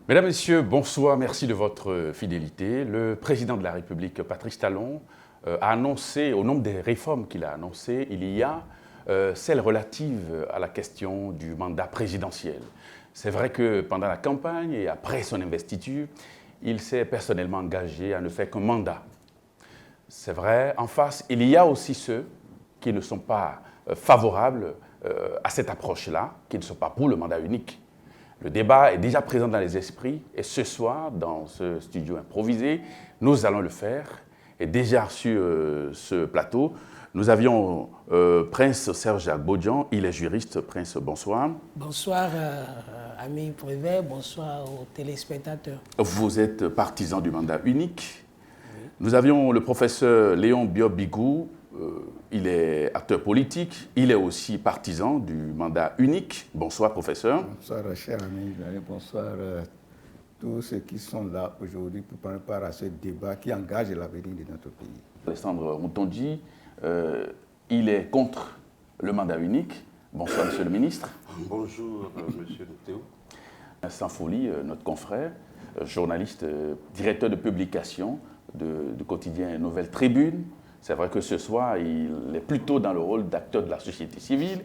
Mesdames, Messieurs, bonsoir, merci de votre fidélité. Le président de la République, Patrice Talon, a annoncé, au nombre des réformes qu'il a annoncées, il y a celle relative à la question du mandat présidentiel. C'est vrai que pendant la campagne et après son investiture, il s'est personnellement engagé à ne faire qu'un mandat. C'est vrai, en face, il y a aussi ceux qui ne sont pas favorables à cette approche-là, qui ne sont pas pour le mandat unique. Le débat est déjà présent dans les esprits et ce soir, dans ce studio improvisé, nous allons le faire. Et déjà sur ce plateau, nous avions Prince Serge Agbodjan, il est juriste. Prince, bonsoir. Bonsoir, ami Prévet, bonsoir aux téléspectateurs. Vous êtes partisan du mandat unique. Oui. Nous avions le professeur Léon Biobigou, il est acteur politique, il est aussi partisan du mandat unique. Bonsoir, professeur. Bonsoir, cher ami, bonsoir tous ceux qui sont là aujourd'hui pour prendre part à ce débat qui engage l'avenir de notre pays. Alessandre Moutondi, il est contre le mandat unique. Bonsoir, monsieur le ministre. Bonjour, monsieur Théo. Sans folie, notre confrère, journaliste, directeur de publication du quotidien Nouvelle Tribune. C'est vrai que ce soir, il est plutôt dans le rôle d'acteur de la société civile.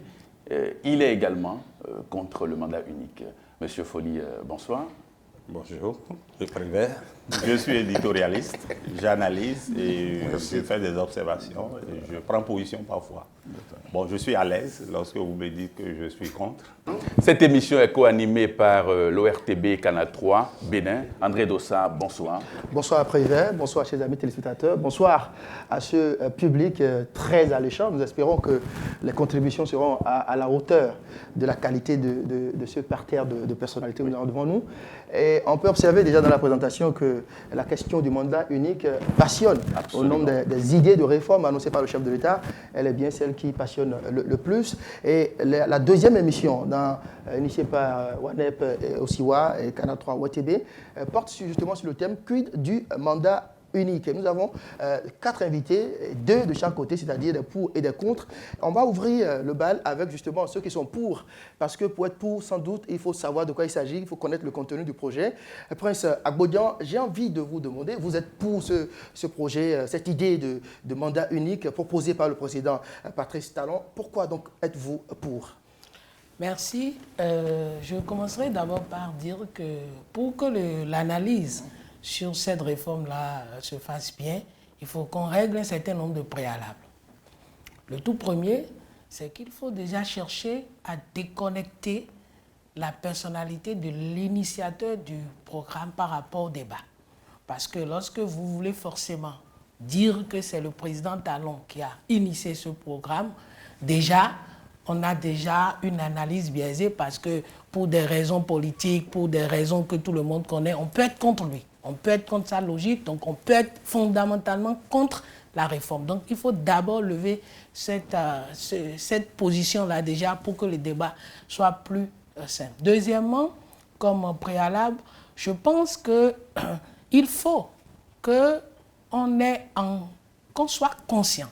Il est également contre le mandat unique. Monsieur Folly, bonsoir. Bonjour, je Prévet. Je suis éditorialiste, j'analyse et je fais des observations et je prends position parfois. Bon, je suis à l'aise lorsque vous me dites que je suis contre. Cette émission est co-animée par l'ORTB Canal 3, Bénin. André Dossa, bonsoir. Bonsoir à Prévet, bonsoir chers amis téléspectateurs, bonsoir à ce public très alléchant. Nous espérons que les contributions seront à la hauteur de la qualité de ce parterre de personnalités que nous avons devant nous. Et on peut observer déjà dans la présentation que la question du mandat unique passionne. Absolument. Au nombre des idées de réforme annoncées par le chef de l'État, elle est bien celle qui passionne le plus. Et la deuxième émission, initiée par WANEP et Osiwa et Canal 3 OTB, porte justement sur le thème « Quid du mandat unique ». Nous avons 4 invités, 2 de chaque côté, c'est-à-dire des pour et des contre. On va ouvrir le bal avec justement ceux qui sont pour, parce que pour être pour, sans doute, il faut savoir de quoi il s'agit, il faut connaître le contenu du projet. Prince Agbodjan, j'ai envie de vous demander, vous êtes pour ce projet, cette idée de mandat unique proposée par le président Patrice Talon. Pourquoi donc êtes-vous pour ? Merci. Je commencerai d'abord par dire que pour que l'analyse sur cette réforme-là se fasse bien, il faut qu'on règle un certain nombre de préalables. Le tout premier, c'est qu'il faut déjà chercher à déconnecter la personnalité de l'initiateur du programme par rapport au débat. Parce que lorsque vous voulez forcément dire que c'est le président Talon qui a initié ce programme, on a déjà une analyse biaisée parce que pour des raisons politiques, pour des raisons que tout le monde connaît, on peut être contre lui. On peut être contre sa logique, donc on peut être fondamentalement contre la réforme. Donc il faut d'abord lever cette position-là déjà pour que le débat soit plus simple. Deuxièmement, comme préalable, je pense qu'il faut qu'on soit conscient,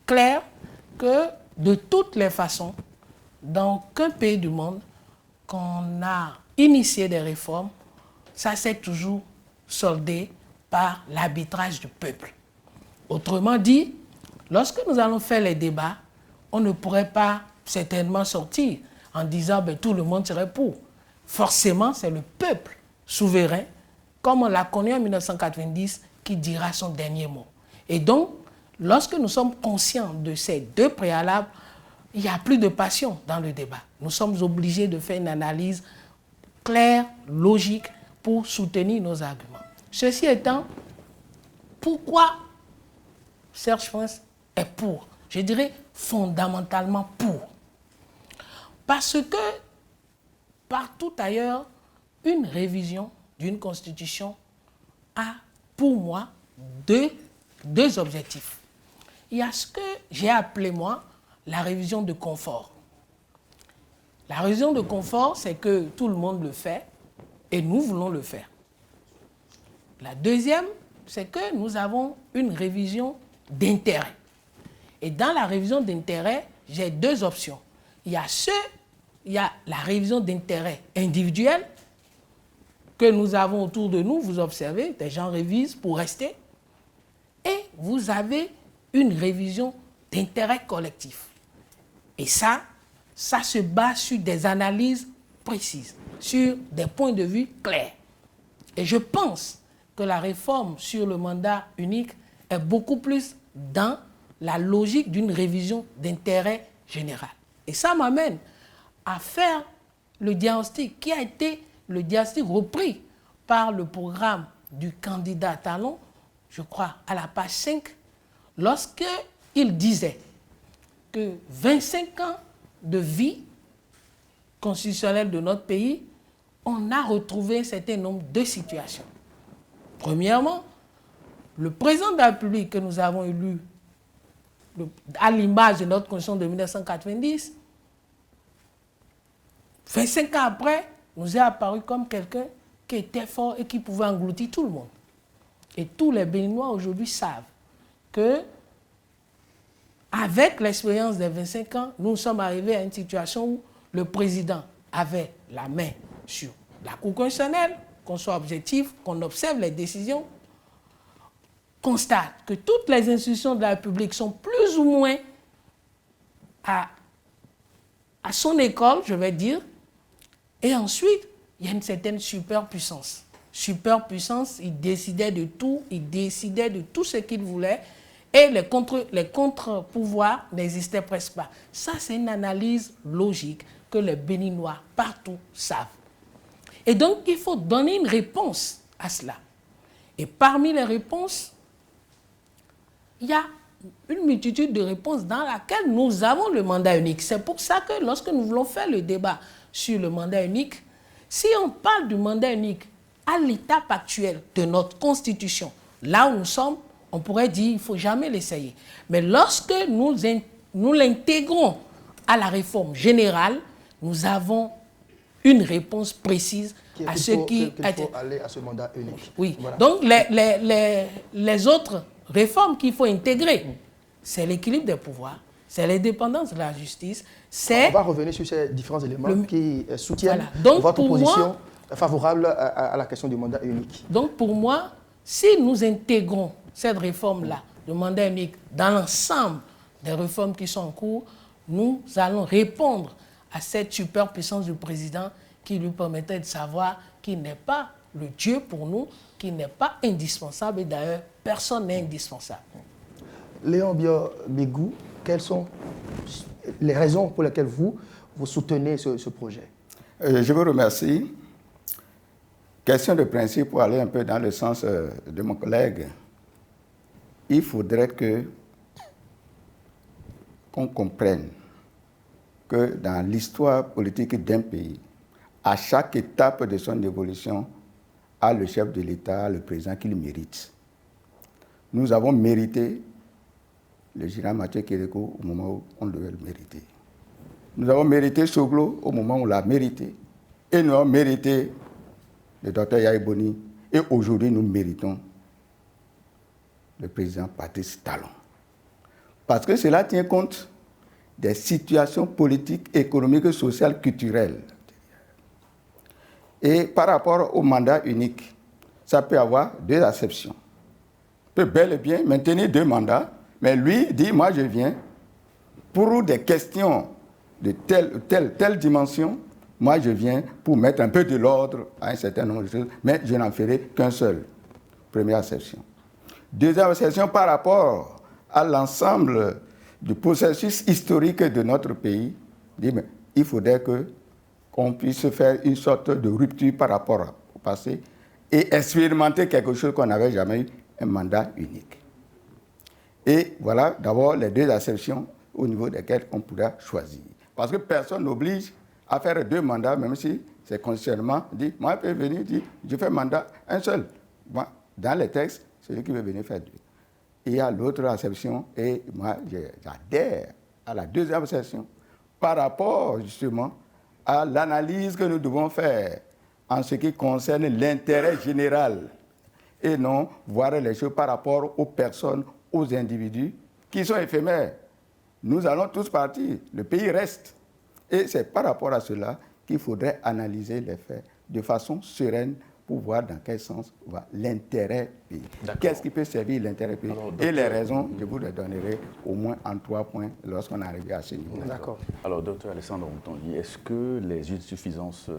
clair, que de toutes les façons, dans aucun pays du monde, qu'on a initié des réformes, ça s'est toujours soldé par l'arbitrage du peuple. Autrement dit, lorsque nous allons faire les débats, on ne pourrait pas certainement sortir en disant tout le monde serait pour. Forcément, c'est le peuple souverain, comme on l'a connu en 1990, qui dira son dernier mot. Et donc, lorsque nous sommes conscients de ces 2 préalables, il n'y a plus de passion dans le débat. Nous sommes obligés de faire une analyse claire, logique, pour soutenir nos arguments. Ceci étant, pourquoi Serge Prince est pour? Je dirais fondamentalement pour. Parce que partout ailleurs, une révision d'une constitution a, pour moi, deux objectifs. Il y a ce que j'ai appelé, moi, la révision de confort. La révision de confort, c'est que tout le monde le fait et nous voulons le faire. La deuxième, c'est que nous avons une révision d'intérêt. Et dans la révision d'intérêt, j'ai 2 options. Il y a la révision d'intérêt individuel que nous avons autour de nous, vous observez, des gens révisent pour rester. Et vous avez une révision d'intérêt collectif. Et ça se base sur des analyses précises, sur des points de vue clairs. Et je pense que la réforme sur le mandat unique est beaucoup plus dans la logique d'une révision d'intérêt général. Et ça m'amène à faire le diagnostic qui a été le diagnostic repris par le programme du candidat Talon, je crois, à la page 5, lorsqu'il disait que 25 ans de vie constitutionnelle de notre pays, on a retrouvé un certain nombre de situations. Premièrement, le président de la République que nous avons élu à l'image de notre constitution de 1990, 25 ans après, nous est apparu comme quelqu'un qui était fort et qui pouvait engloutir tout le monde. Et tous les Béninois aujourd'hui savent que, avec l'expérience des 25 ans, nous sommes arrivés à une situation où le président avait la main sur la Cour constitutionnelle, qu'on soit objectif, qu'on observe les décisions, constate que toutes les institutions de la République sont plus ou moins à son école, je vais dire, et ensuite, il y a une certaine superpuissance. Superpuissance, il décidait de tout ce qu'il voulait, et les contre-pouvoirs n'existaient presque pas. Ça, c'est une analyse logique que les Béninois partout savent. Et donc, il faut donner une réponse à cela. Et parmi les réponses, il y a une multitude de réponses dans laquelle nous avons le mandat unique. C'est pour ça que lorsque nous voulons faire le débat sur le mandat unique, si on parle du mandat unique à l'étape actuelle de notre Constitution, là où nous sommes, on pourrait dire qu'il ne faut jamais l'essayer. Mais lorsque nous l'intégrons à la réforme générale, nous avons une réponse précise à ce qui... Il faut aller à ce mandat unique. Oui, voilà. Donc les autres réformes qu'il faut intégrer, c'est l'équilibre des pouvoirs, c'est l'indépendance de la justice, c'est... On va revenir sur ces différents éléments qui soutiennent Donc, votre position favorable à la question du mandat unique. Donc pour moi, si nous intégrons cette réforme-là, le mandat unique, dans l'ensemble des réformes qui sont en cours, nous allons répondre à cette superpuissance du président qui lui permettait de savoir qu'il n'est pas le Dieu pour nous, qu'il n'est pas indispensable, et d'ailleurs, personne n'est indispensable. Léon Biot-Bégou, quelles sont les raisons pour lesquelles vous soutenez ce projet? Je vous remercie. Question de principe pour aller un peu dans le sens de mon collègue. Il faudrait qu'on comprenne que dans l'histoire politique d'un pays, à chaque étape de son évolution, a le chef de l'État, le président qu'il mérite. Nous avons mérité le général Mathieu Kérékou au moment où on devait le mériter. Nous avons mérité Soglo au moment où on l'a mérité. Et nous avons mérité le docteur Yahi Boni. Et aujourd'hui, nous méritons le président Patrice Talon. Parce que cela tient compte des situations politiques, économiques, sociales, culturelles. Et par rapport au mandat unique, ça peut avoir deux acceptions. On peut bel et bien maintenir deux mandats, mais lui dit, moi je viens pour des questions de telle dimension, moi je viens pour mettre un peu de l'ordre à un certain nombre de choses, mais je n'en ferai qu'un seul. Première acception. Deuxième acception par rapport à l'ensemble du processus historique de notre pays, dit, mais il faudrait qu'on puisse faire une sorte de rupture par rapport au passé et expérimenter quelque chose qu'on n'avait jamais eu, un mandat unique. Et voilà d'abord les deux acceptions au niveau desquelles on pourra choisir. Parce que personne n'oblige à faire deux mandats, même si c'est constitutionnellement dit, moi je peux venir dire, je fais mandat un seul. Moi, dans les textes, celui qui veut venir faire deux. Il y a l'autre acception, et moi j'adhère à la deuxième acception, par rapport justement à l'analyse que nous devons faire en ce qui concerne l'intérêt général, et non voir les choses par rapport aux personnes, aux individus, qui sont éphémères. Nous allons tous partir, le pays reste. Et c'est par rapport à cela qu'il faudrait analyser les faits de façon sereine pour voir dans quel sens va l'intérêt pays. D'accord. Qu'est-ce qui peut servir l'intérêt pays? Alors, Et les raisons, je vous les donnerai au moins en 3 points lorsqu'on arrive à ce niveau. D'accord. Alors, docteur Alessandro Moutongi, est-ce que les insuffisances,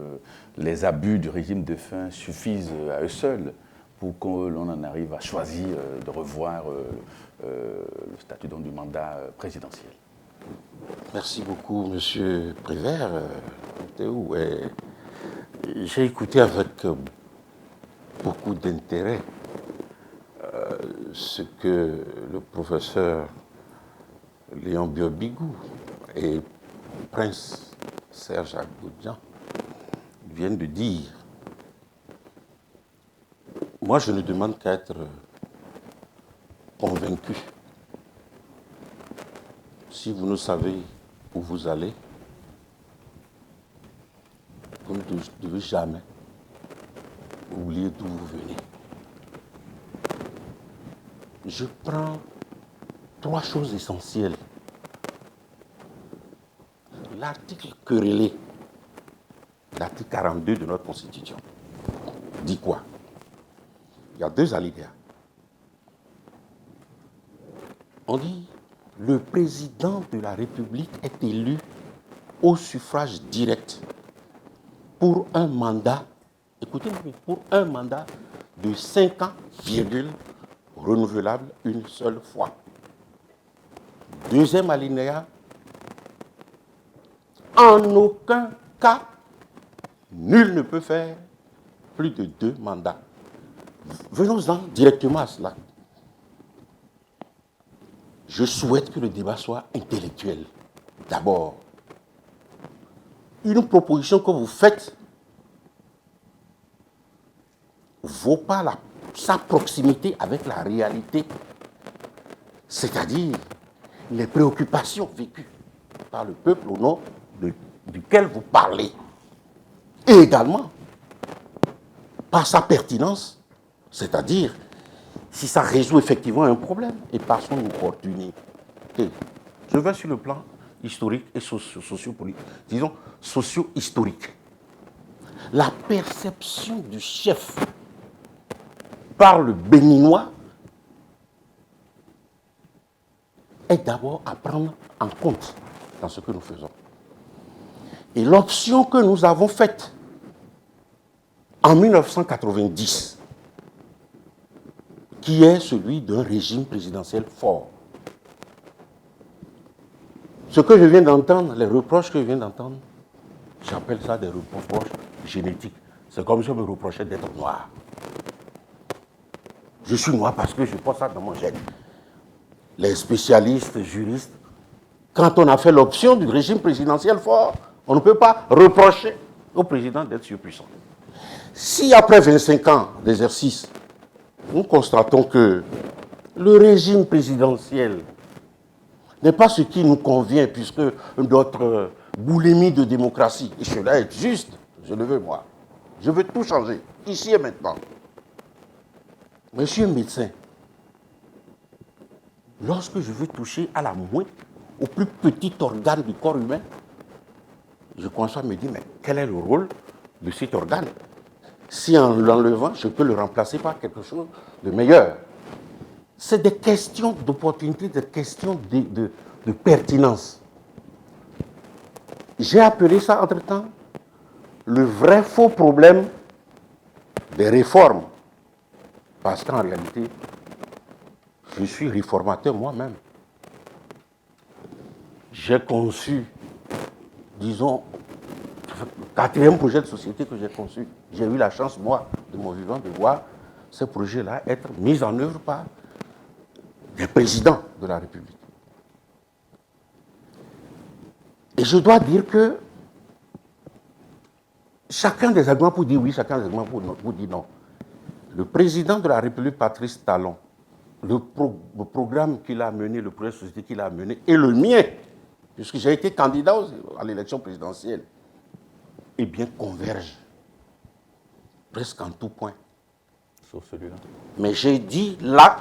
les abus du régime de fin suffisent à eux seuls pour que l'on en arrive à choisir de revoir le statut du mandat présidentiel? Merci beaucoup, Monsieur Prévert. Théo, j'ai écouté avec beaucoup d'intérêt ce que le professeur Léon Biobigou et Prince Serge Aboudian viennent de dire. Moi, je ne demande qu'à être convaincu. Si vous ne savez où vous allez, vous ne devez jamais oublier d'où vous venez. Je prends 3 choses essentielles. L'article querellé, l'article 42 de notre Constitution, dit quoi? Il y a 2 alinéas. On dit le président de la République est élu au suffrage direct pour un mandat, écoutez-moi, pour un mandat de 5 ans, renouvelable une seule fois. 2e alinéa, en aucun cas, nul ne peut faire plus de 2 mandats. Venons-en directement à cela. Je souhaite que le débat soit intellectuel. D'abord, une proposition que vous faites ne vaut pas sa proximité avec la réalité, c'est-à-dire les préoccupations vécues par le peuple au nom duquel vous parlez. Et également, par sa pertinence, c'est-à-dire si ça résout effectivement un problème et par son opportunité. Je vais sur le plan historique et socio-politique, disons socio-historique. La perception du chef par le Béninois est d'abord à prendre en compte dans ce que nous faisons. Et l'option que nous avons faite en 1990, qui est celui d'un régime présidentiel fort. Ce que je viens d'entendre, les reproches que je viens d'entendre, j'appelle ça des reproches génétiques. C'est comme si on me reprochait d'être noir. Je suis noir parce que je porte ça dans mon gène. Les spécialistes, juristes, quand on a fait l'option du régime présidentiel fort, on ne peut pas reprocher au président d'être surpuissant. Si après 25 ans d'exercice, nous constatons que le régime présidentiel n'est pas ce qui nous convient, puisque notre boulimie de démocratie, et cela est juste, je le veux moi. Je veux tout changer, ici et maintenant. Monsieur le médecin, lorsque je veux toucher à la moelle, au plus petit organe du corps humain, je commence à me dire, mais quel est le rôle de cet organe? Si en l'enlevant, je peux le remplacer par quelque chose de meilleur. C'est des questions d'opportunité, des questions de pertinence. J'ai appelé ça, entre-temps, le vrai faux problème des réformes. Parce qu'en réalité, je suis réformateur moi-même. J'ai conçu, disons, le 4e projet de société que j'ai conçu. J'ai eu la chance, moi, de mon vivant, de voir ce projet-là être mis en œuvre par des présidents de la République. Et je dois dire que chacun des arguments pour dire oui, chacun des arguments pour dire non. Le président de la République, Patrice Talon, le programme qu'il a mené, le projet de société qu'il a mené, et le mien, puisque j'ai été candidat à l'élection présidentielle, eh bien, convergent presque en tout point. Sauf celui-là. Mais j'ai dit là,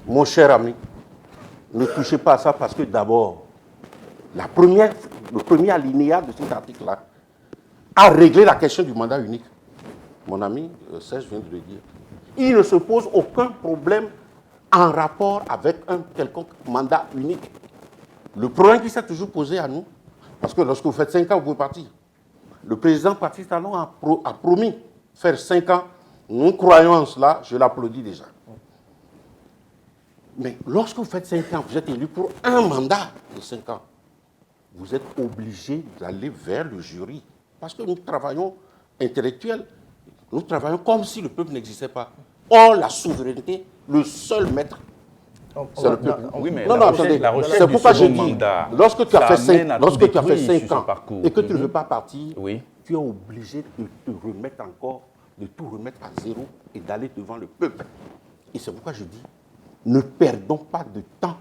mon cher ami, ne touchez pas à ça parce que d'abord, le premier alinéa de cet article-là a réglé la question du mandat unique. mon ami Serge vient de le dire. Il ne se pose aucun problème en rapport avec un quelconque mandat unique. Le problème qui s'est toujours posé à nous, parce que lorsque vous faites 5 ans, vous pouvez partir. Le président Patrice Talon a promis faire 5 ans. Nous croyons en cela, je l'applaudis déjà. Mais lorsque vous faites 5 ans, vous êtes élu pour un mandat de 5 ans. Vous êtes obligé d'aller vers le jury. Parce que nous travaillons intellectuels. Nous travaillons comme si le peuple n'existait pas. Or, la souveraineté, le seul maître, c'est le peuple. Oui, mais non, attendez. C'est pourquoi je dis, lorsque tu as fait 5 ans et que tu ne veux pas partir, tu es obligé de te remettre encore, de tout remettre à zéro et d'aller devant le peuple. Et c'est pourquoi je dis, ne perdons pas de temps.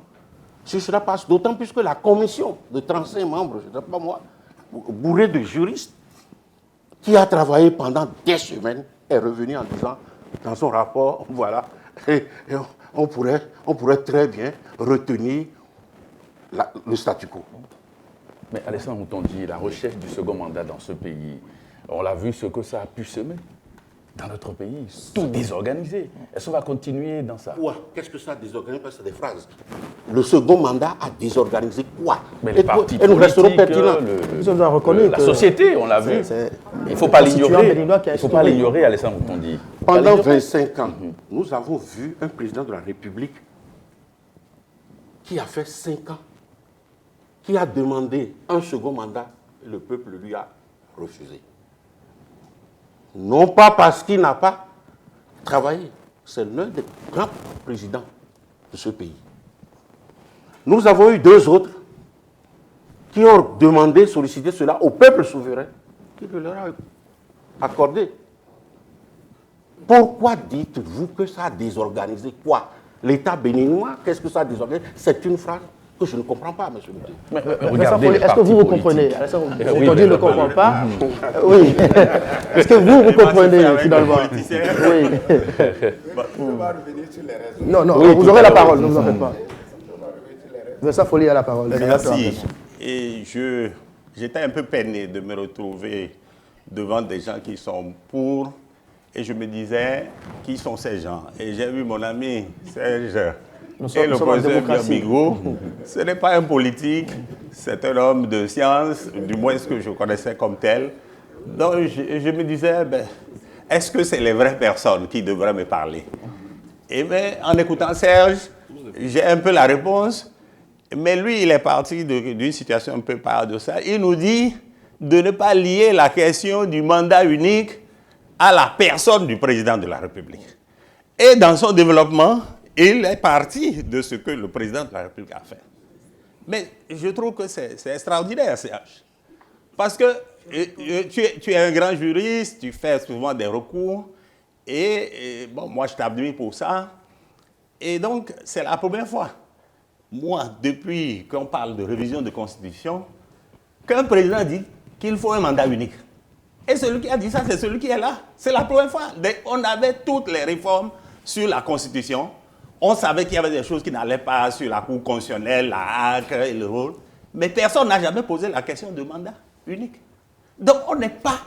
Ce sera pas, d'autant plus que la commission de 35 membres, je ne sais pas moi, bourrée de juristes, qui a travaillé pendant des semaines, est revenue en disant, dans son rapport, voilà, et on pourrait très bien retenir le statu quo. Mais Alessandro Moutondi, la recherche du second mandat dans ce pays, on l'a vu ce que ça a pu semer dans notre pays, tout désorganisé. Est-ce qu'on va continuer dans ça? Quoi? Qu'est-ce que ça désorganise? C'est des phrases. Le second mandat a désorganisé quoi? Mais les partis et nous resterons pertinents. La société, on l'a vu. Il ne faut pas l'ignorer. Il ne faut pas l'ignorer, Alessandro Moutondi. Pendant 25 ans, nous avons vu un président de la République qui a fait 5 ans, qui a demandé un second mandat, et le peuple lui a refusé. Non pas parce qu'il n'a pas travaillé, c'est l'un des grands présidents de ce pays. Nous avons eu 2 autres qui ont demandé, sollicité cela au peuple souverain, qui le leur a accordé. Pourquoi dites-vous que ça a désorganisé quoi? L'État béninois, qu'est-ce que ça a désorganisé? C'est une phrase que je ne comprends pas, monsieur le président. Regardez, est-ce que vous comprenez? Vous ne comprend pas. Oui. Est-ce que vous comprenez finalement? Oui. Non, vous aurez la parole, ne vous en faites pas. Vincent Folli a la parole. Merci. Et j'étais un peu peiné de me retrouver devant des gens qui sont pour, et je me disais, qui sont ces gens? Et j'ai vu mon ami Serge et le professeur Biamigo. Ce n'est pas un politique, c'est un homme de science, du moins ce que je connaissais comme tel. Donc je me disais, est-ce que c'est les vraies personnes qui devraient me parler? Et bien, en écoutant Serge, j'ai un peu la réponse. Mais lui, il est parti d'une situation un peu paradoxale. Il nous dit de ne pas lier la question du mandat unique à la personne du président de la République. Et dans son développement, il est parti de ce que le président de la République a fait. Mais je trouve que c'est extraordinaire, Serge. Parce que tu es un grand juriste, tu fais souvent des recours. Et bon, moi, je t'admire pour ça. Et donc, c'est la première fois. Moi, depuis qu'on parle de révision de constitution, qu'un président dit qu'il faut un mandat unique. Et celui qui a dit ça, c'est celui qui est là. C'est la première fois. On avait toutes les réformes sur la constitution. On savait qu'il y avait des choses qui n'allaient pas sur la Cour constitutionnelle, la HAC et le rôle. Mais personne n'a jamais posé la question de mandat unique. Donc on n'est pas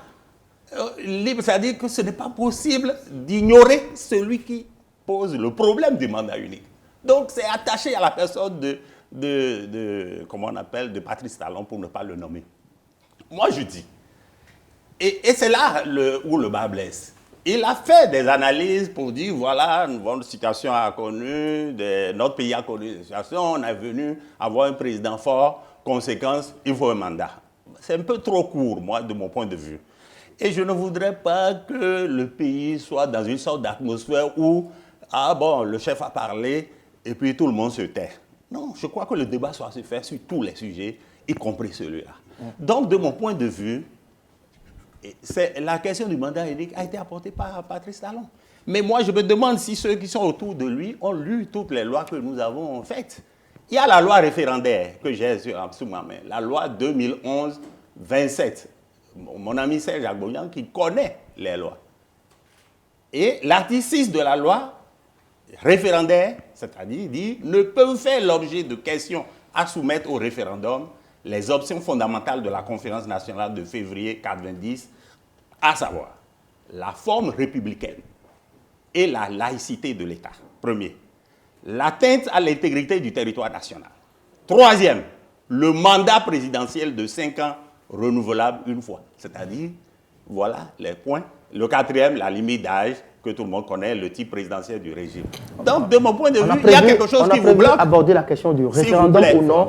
libre, c'est-à-dire que ce n'est pas possible d'ignorer celui qui pose le problème du mandat unique. Donc, c'est attaché à la personne comment on appelle, de Patrice Talon, pour ne pas le nommer. Moi, je dis, et c'est là où le bas blesse. Il a fait des analyses pour dire, voilà, notre situation a connu, notre pays a connu des situations, on est venu avoir un président fort, conséquence, il faut un mandat. C'est un peu trop court, moi, de mon point de vue. Et je ne voudrais pas que le pays soit dans une sorte d'atmosphère où, ah bon, le chef a parlé, et puis tout le monde se tait. Non, je crois que le débat doit se faire sur tous les sujets, y compris celui-là. Donc, de mon point de vue, la question du mandat unique a été apportée par Patrice Talon. Mais moi, je me demande si ceux qui sont autour de lui ont lu toutes les lois que nous avons faites. Il y a la loi référendaire que j'ai sous ma main, la loi 2011-27. Mon ami Serge Agbonian qui connaît les lois. Et l'article 6 de la loi référendaire, c'est-à-dire, dit, ne peuvent faire l'objet de questions à soumettre au référendum les options fondamentales de la conférence nationale de février 1990, à savoir la forme républicaine et la laïcité de l'État. Premier, l'atteinte à l'intégrité du territoire national. Troisième, le mandat présidentiel de 5 ans renouvelable une fois. C'est-à-dire, voilà les points. Le quatrième, la limite d'âge que tout le monde connaît, le type présidentiel du régime. Donc, de mon point de vue, il y a quelque chose qui vous bloque. On a aborder la question du référendum ou non.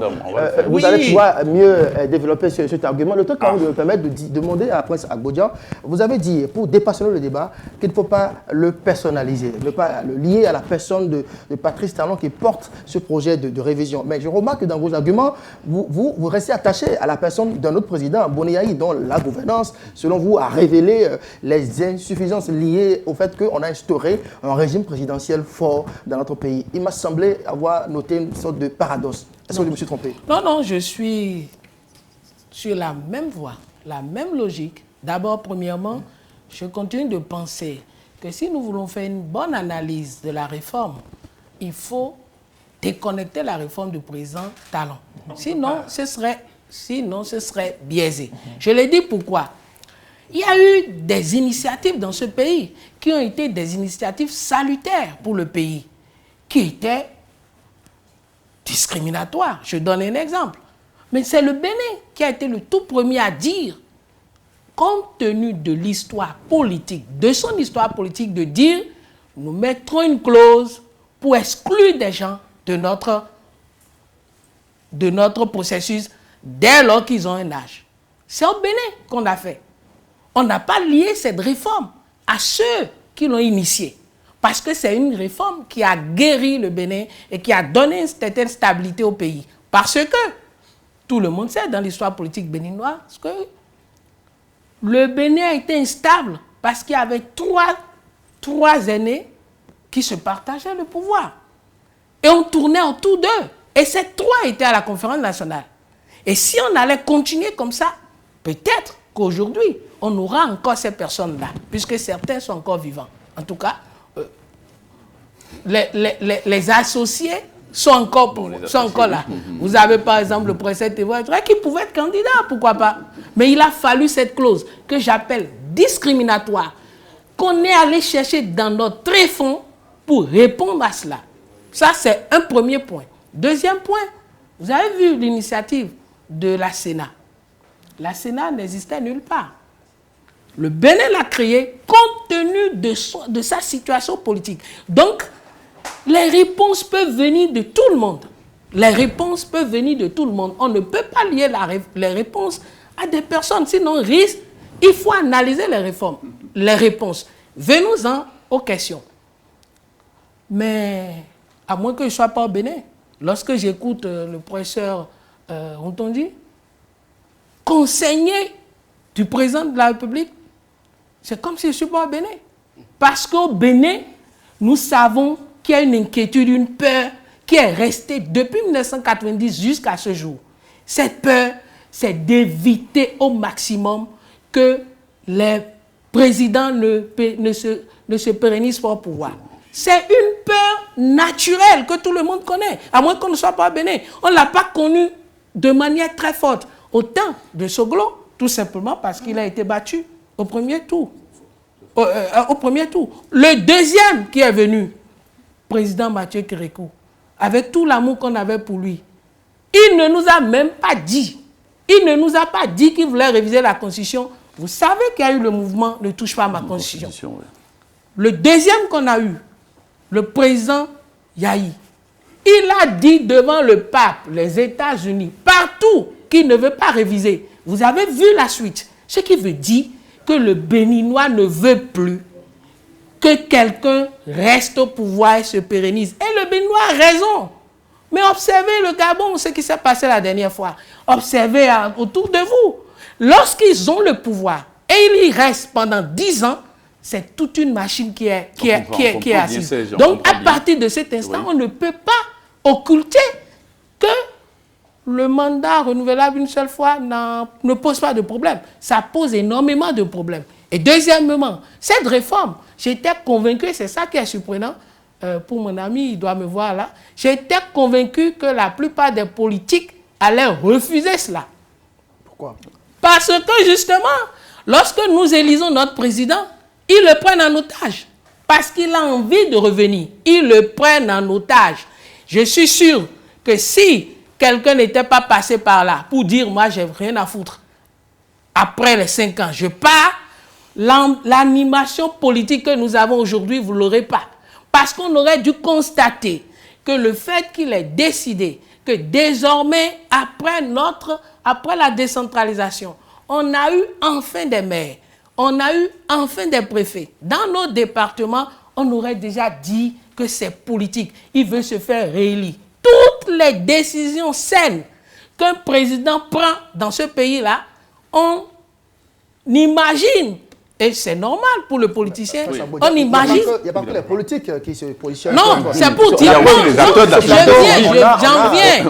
Vous allez pouvoir mieux développer cet argument. Le temps quand même de me permettre de demander à Prince Agbodian, vous avez dit, pour dépassionner le débat, qu'il ne faut pas le personnaliser, ne pas le lier à la personne de Patrice Talon qui porte ce projet de révision. Mais je remarque que dans vos arguments, vous restez attaché à la personne d'un autre président, Boni Yayi, dont la gouvernance, selon vous, a révélé les insuffisances liées au fait qu'on a instauré un régime présidentiel fort dans notre pays. Il m'a semblé avoir noté une sorte de paradoxe. Est-ce que je me suis trompé? Non, non, je suis sur la même voie, la même logique. D'abord, premièrement, je continue de penser que si nous voulons faire une bonne analyse de la réforme, il faut déconnecter la réforme du président Talon. Sinon, ce serait biaisé. Je l'ai dit pourquoi. Il y a eu des initiatives dans ce pays qui ont été des initiatives salutaires pour le pays, qui étaient discriminatoires. Je donne un exemple. Mais c'est le Bénin qui a été le tout premier à dire, compte tenu de l'histoire politique, de son histoire politique, de dire nous mettrons une clause pour exclure des gens de notre processus dès lors qu'ils ont un âge. C'est au Bénin qu'on a fait. On n'a pas lié cette réforme à ceux qui l'ont initiée. Parce que c'est une réforme qui a guéri le Bénin et qui a donné une certaine stabilité au pays. Parce que, tout le monde sait dans l'histoire politique béninoise que le Bénin a été instable parce qu'il y avait trois aînés qui se partageaient le pouvoir. Et on tournait autour d'eux. Et ces trois étaient à la conférence nationale. Et si on allait continuer comme ça, peut-être qu'aujourd'hui, on aura encore ces personnes-là, puisque certains sont encore vivants. En tout cas, les associés sont encore là. Vous avez par exemple le président Thévois qui pouvait être candidat, pourquoi pas. Mais il a fallu cette clause que j'appelle discriminatoire, qu'on est allé chercher dans notre tréfonds pour répondre à cela. Ça, c'est un premier point. Deuxième point, vous avez vu l'initiative de la Sénat. La Sénat n'existait nulle part. Le Bénin l'a créé compte tenu de sa situation politique. Donc, les réponses peuvent venir de tout le monde. Les réponses peuvent venir de tout le monde. On ne peut pas lier les réponses à des personnes. Sinon, il faut analyser les réponses. Venons-en aux questions. Mais, à moins que je ne sois pas au Bénin, lorsque j'écoute le professeur Rontondi, conseiller du président de la République, c'est comme si je ne suis pas au Bénin. Parce qu'au Bénin, nous savons qu'il y a une inquiétude, une peur qui est restée depuis 1990 jusqu'à ce jour. Cette peur, c'est d'éviter au maximum que les présidents ne se pérennisent pas au pouvoir. C'est une peur naturelle que tout le monde connaît, à moins qu'on ne soit pas au Bénin. On ne l'a pas connue de manière très forte. Au temps de Soglo, tout simplement parce qu'il a été battu au premier tour. Le deuxième qui est venu, président Mathieu Kérékou, avec tout l'amour qu'on avait pour lui, il ne nous a même pas dit, qu'il voulait réviser la Constitution. Vous savez qu'il y a eu le mouvement « Ne touche pas à ma Constitution ». Oui. Le deuxième qu'on a eu, le président Yayi, il a dit devant le pape, les États-Unis, partout, qu'il ne veut pas réviser. Vous avez vu la suite. Ce qui veut dire que le Béninois ne veut plus que quelqu'un reste au pouvoir et se pérennise. Et le Béninois a raison. Mais observez le Gabon, ce qui s'est passé la dernière fois. Observez autour de vous. Lorsqu'ils ont le pouvoir et ils y restent pendant 10 ans, c'est toute une machine qui est assise. Donc, à partir de cet instant, on ne peut pas occulter que le mandat renouvelable une seule fois ne pose pas de problème. Ça pose énormément de problèmes. Et deuxièmement, cette réforme, j'étais convaincu, c'est ça qui est surprenant, pour mon ami, il doit me voir là, j'étais convaincu que la plupart des politiques allaient refuser cela. Pourquoi? Parce que justement, lorsque nous élisons notre président, Ils le prennent en otage parce qu'il a envie de revenir. Ils le prennent en otage. Je suis sûr que si quelqu'un n'était pas passé par là pour dire « moi, j'ai rien à foutre », après les 5 ans, je pars, l'animation politique que nous avons aujourd'hui, vous ne l'aurez pas. Parce qu'on aurait dû constater que le fait qu'il ait décidé que désormais, après la décentralisation, on a eu enfin des maires, on a eu enfin des préfets. Dans nos départements, on aurait déjà dit que c'est politique. Il veut se faire réélire. Toutes les décisions saines qu'un président prend dans ce pays-là, on imagine, et c'est normal pour le politicien, on imagine... Il n'y a pas que les politiques qui se positionnent. Non, c'est pour dire... J'en viens.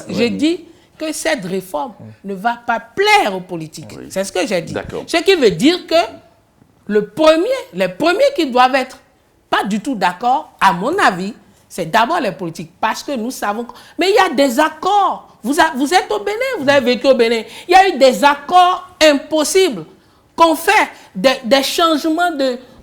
J'ai dit que cette réforme ne va pas plaire aux politiques. Oui. C'est ce que j'ai dit. Ce qui veut dire que les premiers qui doivent être pas du tout d'accord, à mon avis, c'est d'abord les politiques. Parce que nous savons... Mais il y a des accords. Vous êtes au Bénin, vous avez vécu au Bénin. Il y a eu des accords impossibles qu'on fait, des changements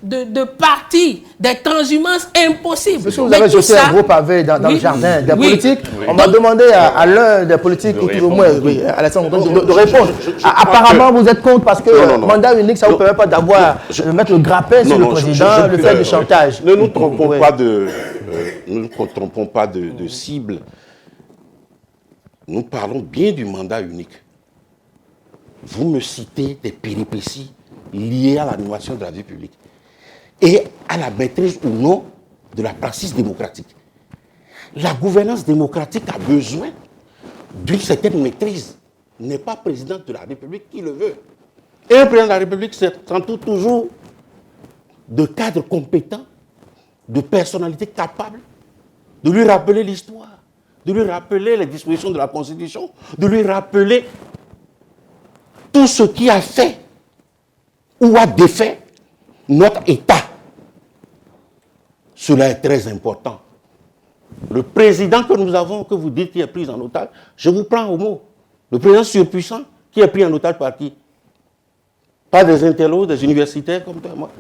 de parti, des transhumances impossibles. Monsieur, vous avez jeté un gros pavé dans le jardin des politiques. On m'a demandé à l'un des politiques, ou tout au moins, Alessandre, de répondre. Apparemment, vous êtes contre parce que mandat unique, ça ne vous permet pas d'avoir, de mettre le grappin sur le président, le fait de chantage. Ne nous trompons pas de cible. Nous parlons bien du mandat unique. Vous me citez des péripéties liées à l'animation de la vie publique et à la maîtrise ou non de la praxis démocratique. La gouvernance démocratique a besoin d'une certaine maîtrise. Il n'est pas président de la République qui le veut. Et un président de la République s'entoure toujours de cadres compétents, de personnalités capables de lui rappeler l'histoire, de lui rappeler les dispositions de la Constitution, de lui rappeler tout ce qui a fait ou a défait notre État. Cela est très important. Le président que nous avons, que vous dites qui est pris en otage, je vous prends au mot. Le président surpuissant qui est pris en otage par qui? Pas des intellos, des universitaires comme toi, moi.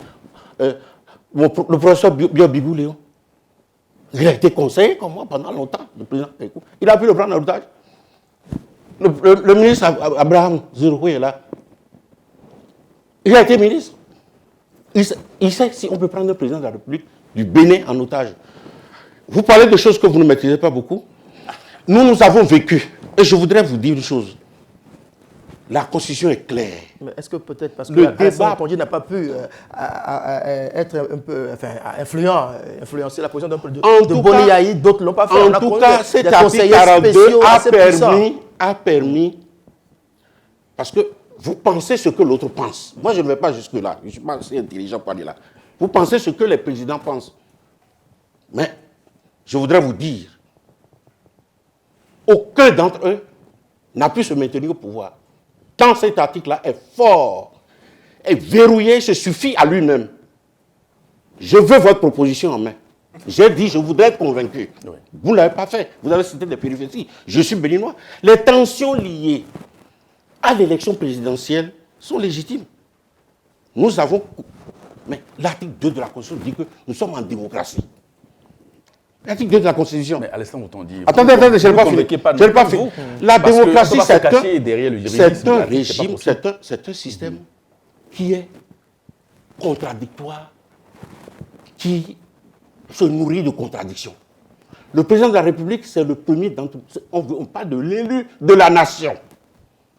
Le professeur Bibou Léon. Il a été conseiller comme moi pendant longtemps, le président. Il a pu le prendre en otage. Le ministre Abraham Zerou est là. Il a été ministre. Il sait si on peut prendre le président de la République du Bénin en otage. Vous parlez de choses que vous ne maîtrisez pas beaucoup. Nous avons vécu. Et je voudrais vous dire une chose. La Constitution est claire. Mais est-ce que peut-être parce que le débat n'a pas pu être un peu influencer la position d'un peu de Boni Yahi, d'autres ne l'ont pas fait. En tout cas, cet article 42 a permis, parce que vous pensez ce que l'autre pense. Moi, je ne vais pas jusque-là. Je ne suis pas assez intelligent pour aller là. Vous pensez ce que les présidents pensent. Mais je voudrais vous dire, aucun d'entre eux n'a pu se maintenir au pouvoir. Tant cet article-là est fort, est verrouillé, se suffit à lui-même. Je veux votre proposition en main. J'ai dit, je voudrais être convaincu. Oui. Vous ne l'avez pas fait. Vous avez cité des périphéties. Je suis béninois. Les tensions liées à l'élection présidentielle sont légitimes. Nous avons... Mais l'article 2 de la Constitution dit que nous sommes en démocratie. L'article 2 de la Constitution. Mais Alessandre, on dit... Attendez, je n'ai pas fini. La démocratie, c'est un régime, c'est un système qui est contradictoire, qui se nourrit de contradictions. Le président de la République, c'est le premier d'entre... On parle de l'élu de la nation,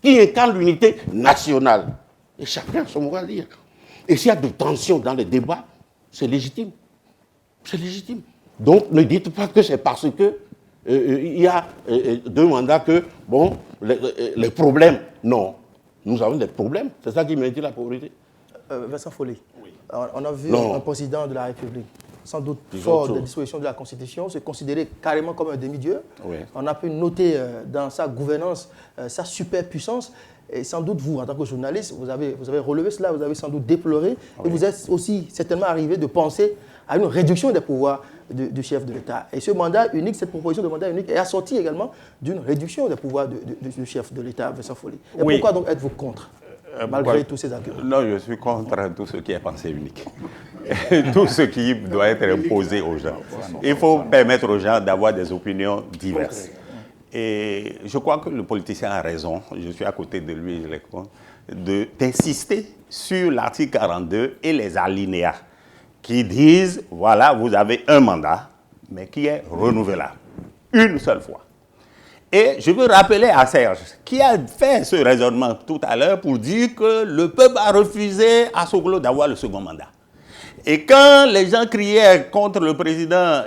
qui incarne l'unité nationale. Et chacun a son mot à dire. Et s'il y a de tensions dans les débats, c'est légitime. C'est légitime. Donc, ne dites pas que c'est parce que il y a 2 mandats que, bon, les problèmes. Non. Nous avons des problèmes. C'est ça qui maintient la pauvreté. Vincent Foley, oui. On a vu un président de la République, sans doute fort des dispositions de la Constitution, se considérer carrément comme un demi-dieu. Oui. On a pu noter dans sa gouvernance sa superpuissance. Et sans doute, vous, en tant que journaliste, vous avez relevé cela, vous avez sans doute déploré. Oui. Et vous êtes aussi certainement arrivé de penser à une réduction des pouvoirs du chef de l'État. Et ce mandat unique, cette proposition de mandat unique est assortie également d'une réduction des pouvoirs du chef de l'État, Vincent Foley. Et pourquoi donc êtes-vous contre? malgré tous ces arguments. Non, je suis contre tout ce qui est pensée unique. Tout ce qui doit être imposé aux gens. Il faut permettre aux gens d'avoir des opinions diverses. Et je crois que le politicien a raison, je suis à côté de lui, je l'ai d'insister sur l'article 42 et les alinéas qui disent, voilà, vous avez un mandat, mais qui est renouvelable une seule fois. Et je veux rappeler à Serge, qui a fait ce raisonnement tout à l'heure pour dire que le peuple a refusé à Soglo d'avoir le second mandat. Et quand les gens criaient contre le président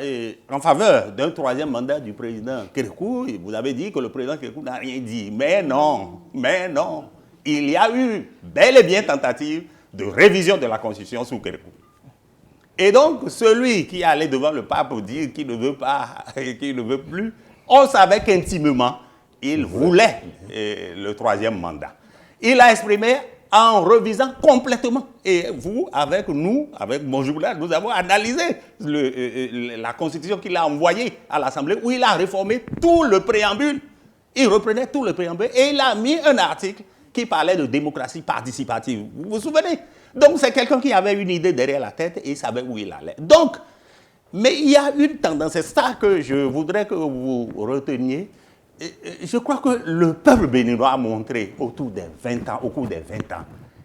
en faveur d'un troisième mandat du président Kérékou, vous avez dit que le président Kérékou n'a rien dit. Mais non. Il y a eu bel et bien tentative de révision de la Constitution sous Kérékou. Et donc, celui qui allait devant le pape pour dire qu'il ne veut pas et qu'il ne veut plus, on savait qu'intimement, il voulait le troisième mandat. Il a exprimé en revisant complètement. Et vous, avec nous, avec Bonjour-là, nous avons analysé la Constitution qu'il a envoyée à l'Assemblée, où il a réformé tout le préambule. Il reprenait tout le préambule et il a mis un article qui parlait de démocratie participative. Vous vous souvenez? Donc, c'est quelqu'un qui avait une idée derrière la tête et il savait où il allait. Donc, mais il y a une tendance, c'est ça que je voudrais que vous reteniez. Je crois que le peuple béninois a montré au cours des 20 ans,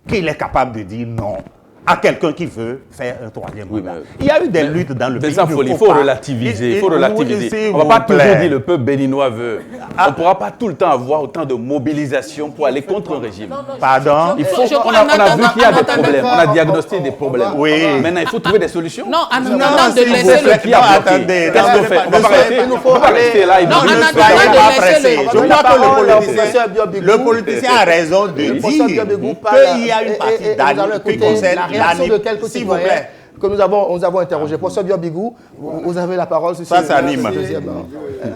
qu'il est capable de dire non à quelqu'un qui veut faire un troisième mandat. Il y a eu des luttes dans le pays. Il faut relativiser. On ne va pas toujours dire le peuple béninois veut. On ne pourra pas tout le temps avoir autant de mobilisation pour aller contre un régime. Pardon. On a vu qu'il y a des problèmes. On a diagnostiqué des problèmes. Oui. Maintenant, il faut trouver des solutions. Non, en attendant de laisser le... Attendez. On va pas rester là. Non, en attendant de laisser le... Je crois que le politicien a raison de dire qu'il y a une partie d'années qui concerne réaction de quelques citoyens que nous avons interrogé. Professeur Biobigou, vous avez la parole sur ça anime.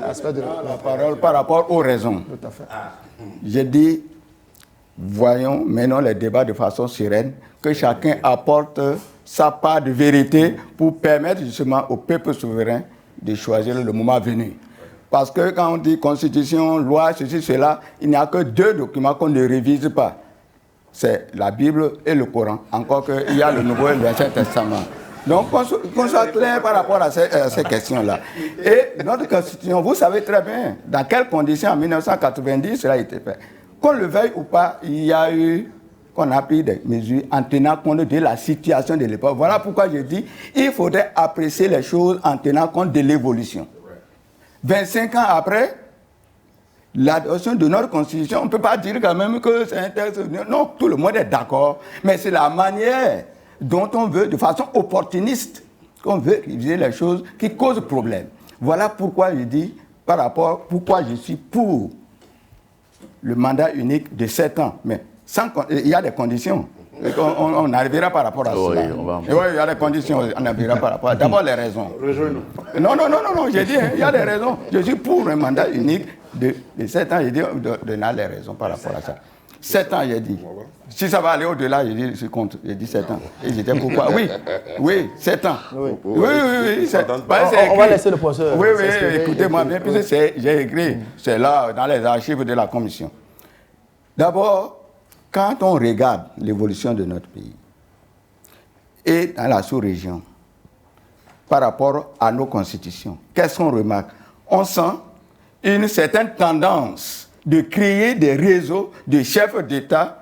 Aspect de la parole par rapport aux raisons. Tout à fait. J'ai dit, voyons, menons les débats de façon sereine, que chacun apporte sa part de vérité pour permettre justement au peuple souverain de choisir le moment venu. Parce que quand on dit constitution, loi, ceci, cela, il n'y a que deux documents qu'on ne révise pas. C'est la Bible et le Coran. Encore qu'il y a le Nouveau et l'Ancien Testament. Donc, qu'on soit clair par rapport à ces questions-là. Et notre Constitution, vous savez très bien dans quelles conditions en 1990 cela a été fait. Qu'on le veuille ou pas, il y a eu, qu'on a pris des mesures en tenant compte de la situation de l'époque. Voilà pourquoi je dis il faudrait apprécier les choses en tenant compte de l'évolution. 25 ans après, l'adoption de notre Constitution, on ne peut pas dire quand même que c'est un texte... Non, tout le monde est d'accord, mais c'est la manière dont on veut, de façon opportuniste, qu'on veut réviser les choses qui causent problème. Voilà pourquoi je dis, par rapport, pourquoi je suis pour le mandat unique de 7 ans. Mais il y a des conditions. On arrivera par rapport à cela. Oui, il y a des conditions, on arrivera par rapport à... D'abord, les raisons. Non, j'ai dit, il y a des raisons. Je suis pour un mandat unique de 7 ans, j'ai dit, donner les raisons par rapport à ça. 7 ans, j'ai dit. Si ça va aller au-delà, j'ai dit, je suis contre. J'ai dit 7 ans. Et j'étais pourquoi? Oui, 7 ans. Oui. On va laisser le professeur. Oui, écoutez-moi bien, puisque j'ai écrit, c'est là, dans les archives de la commission. D'abord, quand on regarde l'évolution de notre pays et dans la sous-région, par rapport à nos constitutions, qu'est-ce qu'on remarque? On sent une certaine tendance de créer des réseaux de chefs d'État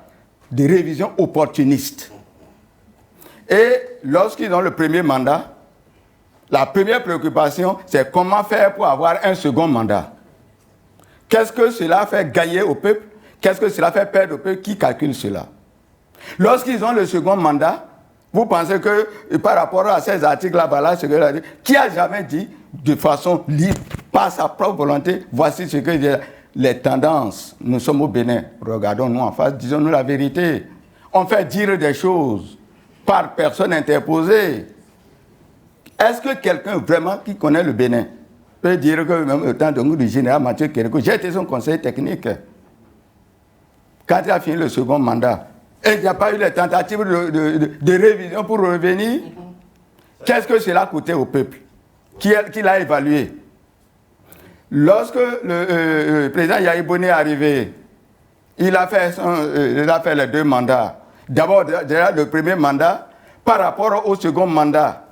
de révision opportunistes. Et lorsqu'ils ont le premier mandat, la première préoccupation, c'est comment faire pour avoir un second mandat. Qu'est-ce que cela fait gagner au peuple? Qu'est-ce que cela fait perdre au peuple? Qui calcule cela? Lorsqu'ils ont le second mandat, vous pensez que par rapport à ces articles-là, qui a jamais dit de façon libre, par sa propre volonté, voici ce que j'ai les tendances. Nous sommes au Bénin, regardons-nous en face, disons-nous la vérité. On fait dire des choses par personne interposée. Est-ce que quelqu'un vraiment qui connaît le Bénin peut dire que même au temps du général Mathieu Kérékou, j'ai été son conseiller technique. Quand il a fini le second mandat, et il n'y a pas eu les tentatives de révision pour revenir. Qu'est-ce que cela a coûté au peuple? Qui l'a évalué? Lorsque le président Yahi Boné est arrivé, il a fait les 2 mandats. D'abord, déjà le premier mandat, par rapport au second mandat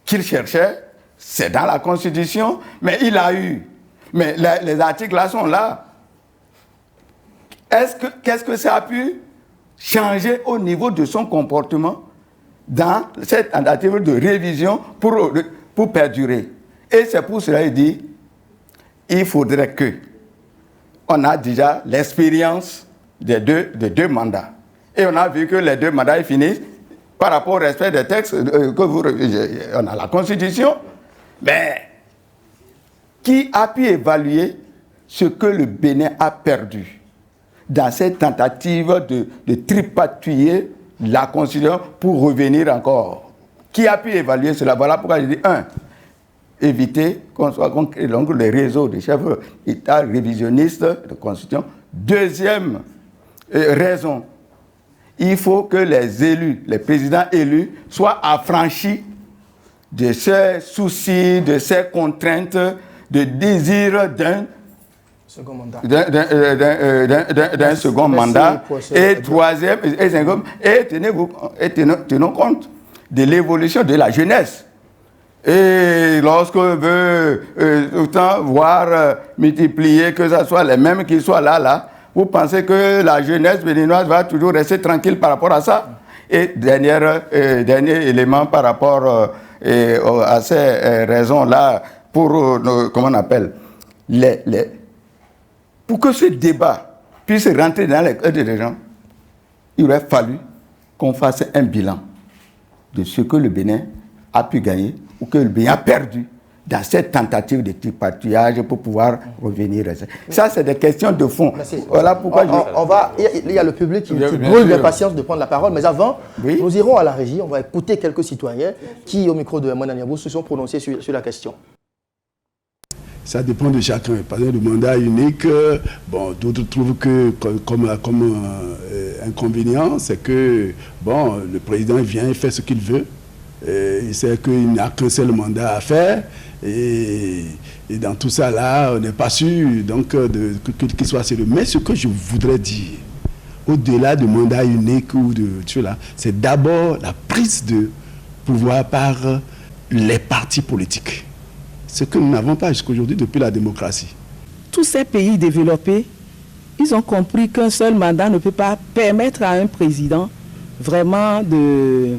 qu'il cherchait, c'est dans la Constitution, mais il a eu. Mais les articles là sont là. Qu'est-ce que ça a pu changer au niveau de son comportement dans cette tentative de révision pour perdurer? Et c'est pour cela qu'il dit, il faudrait que on a déjà l'expérience des deux mandats. Et on a vu que les 2 mandats ils finissent par rapport au respect des textes on a la Constitution. Mais qui a pu évaluer ce que le Bénin a perdu dans cette tentative de tripatouiller la Constitution pour revenir encore? Qui a pu évaluer cela? Voilà pourquoi je dis 1. Éviter qu'on soit contre les réseaux de chefs d'État révisionnistes de Constitution. Deuxième raison, il faut que les élus, les présidents élus, soient affranchis de ces soucis, de ces contraintes, de désir d'un second mandat. D'un second mandat. Et troisième, tenons compte de l'évolution de la jeunesse. Et lorsqu'on veut autant voir multiplier, que ce soit les mêmes qui soient là, vous pensez que la jeunesse béninoise va toujours rester tranquille par rapport à ça? Et dernier élément par rapport à ces raisons-là, pour, comment on appelle, pour que ce débat puisse rentrer dans les cœurs des gens, il aurait fallu qu'on fasse un bilan de ce que le Bénin a pu gagner ou que le Bénin a perdu dans cette tentative de tripatouillage pour pouvoir revenir. Ça, c'est des questions de fond. Merci. Voilà pourquoi il y a le public qui brûle d'impatience de prendre la parole, mais avant, nous irons à la régie, on va écouter quelques citoyens qui, au micro de Emmanuel Niabou, se sont prononcés sur la question. Ça dépend de chacun. Par exemple, le mandat unique, bon, d'autres trouvent que comme inconvénient, c'est que bon, le président vient et fait ce qu'il veut. Il sait qu'il n'a qu'un seul mandat à faire. Et dans tout ça, là, on n'est pas sûr donc, qu'il soit sérieux. Mais ce que je voudrais dire, au-delà du mandat unique ou de cela, c'est d'abord la prise de pouvoir par les partis politiques. Ce que nous n'avons pas jusqu'à aujourd'hui depuis la démocratie. Tous ces pays développés, ils ont compris qu'un seul mandat ne peut pas permettre à un président vraiment de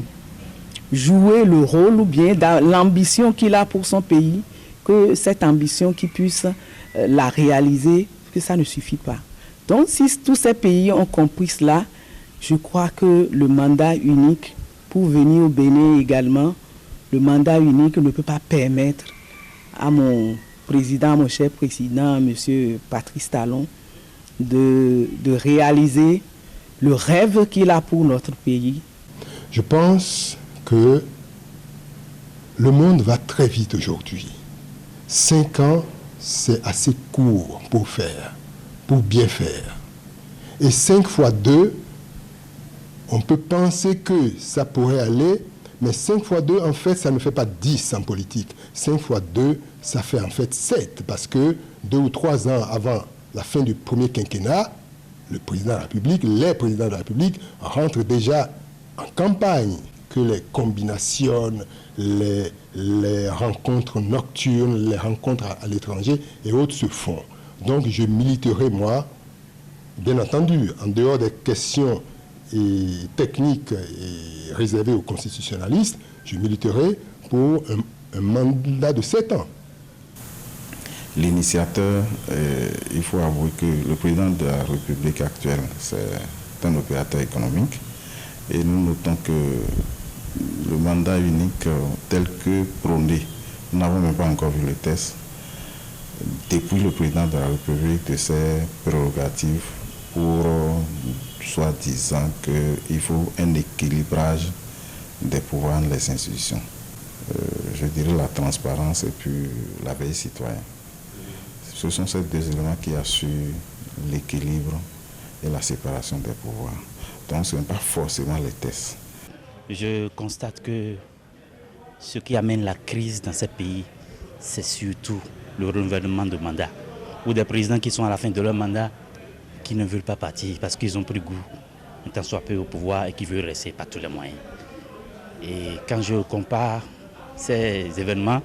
jouer le rôle ou bien dans l'ambition qu'il a pour son pays, que cette ambition qu'il puisse la réaliser, que ça ne suffit pas. Donc si tous ces pays ont compris cela, je crois que le mandat unique, pour venir au Bénin également, le mandat unique ne peut pas permettre à mon président, mon cher président, M. Patrice Talon, de réaliser le rêve qu'il a pour notre pays. Je pense que le monde va très vite aujourd'hui. 5 ans, c'est assez court pour faire, pour bien faire. Et 5 fois 2, on peut penser que ça pourrait aller, mais 5 fois 2, en fait, ça ne fait pas 10 en politique. 5 fois 2, ça fait en fait 7, parce que 2 ou 3 ans avant la fin du premier quinquennat, le président de la République, les présidents de la République rentrent déjà en campagne, que les combinations, les rencontres nocturnes, les rencontres à l'étranger et autres se font. Donc je militerai, moi, bien entendu, en dehors des questions techniques et réservées aux constitutionnalistes, je militerai pour un mandat de 7 ans. L'initiateur, il faut avouer que le président de la République actuelle, c'est un opérateur économique. Et nous notons que le mandat unique tel que prôné, nous n'avons même pas encore vu le test, depuis le président de la République de ses prérogatives pour soi-disant qu'il faut un équilibrage des pouvoirs dans les institutions. Je dirais la transparence et puis la veille citoyenne. Ce sont ces 2 éléments qui assurent l'équilibre et la séparation des pouvoirs. Donc ce n'est pas forcément les tests. Je constate que ce qui amène la crise dans ces pays, c'est surtout le renouvellement de mandat. Ou des présidents qui sont à la fin de leur mandat, qui ne veulent pas partir parce qu'ils ont pris goût, un tant soit peu au pouvoir et qui veulent rester par tous les moyens. Et quand je compare ces événements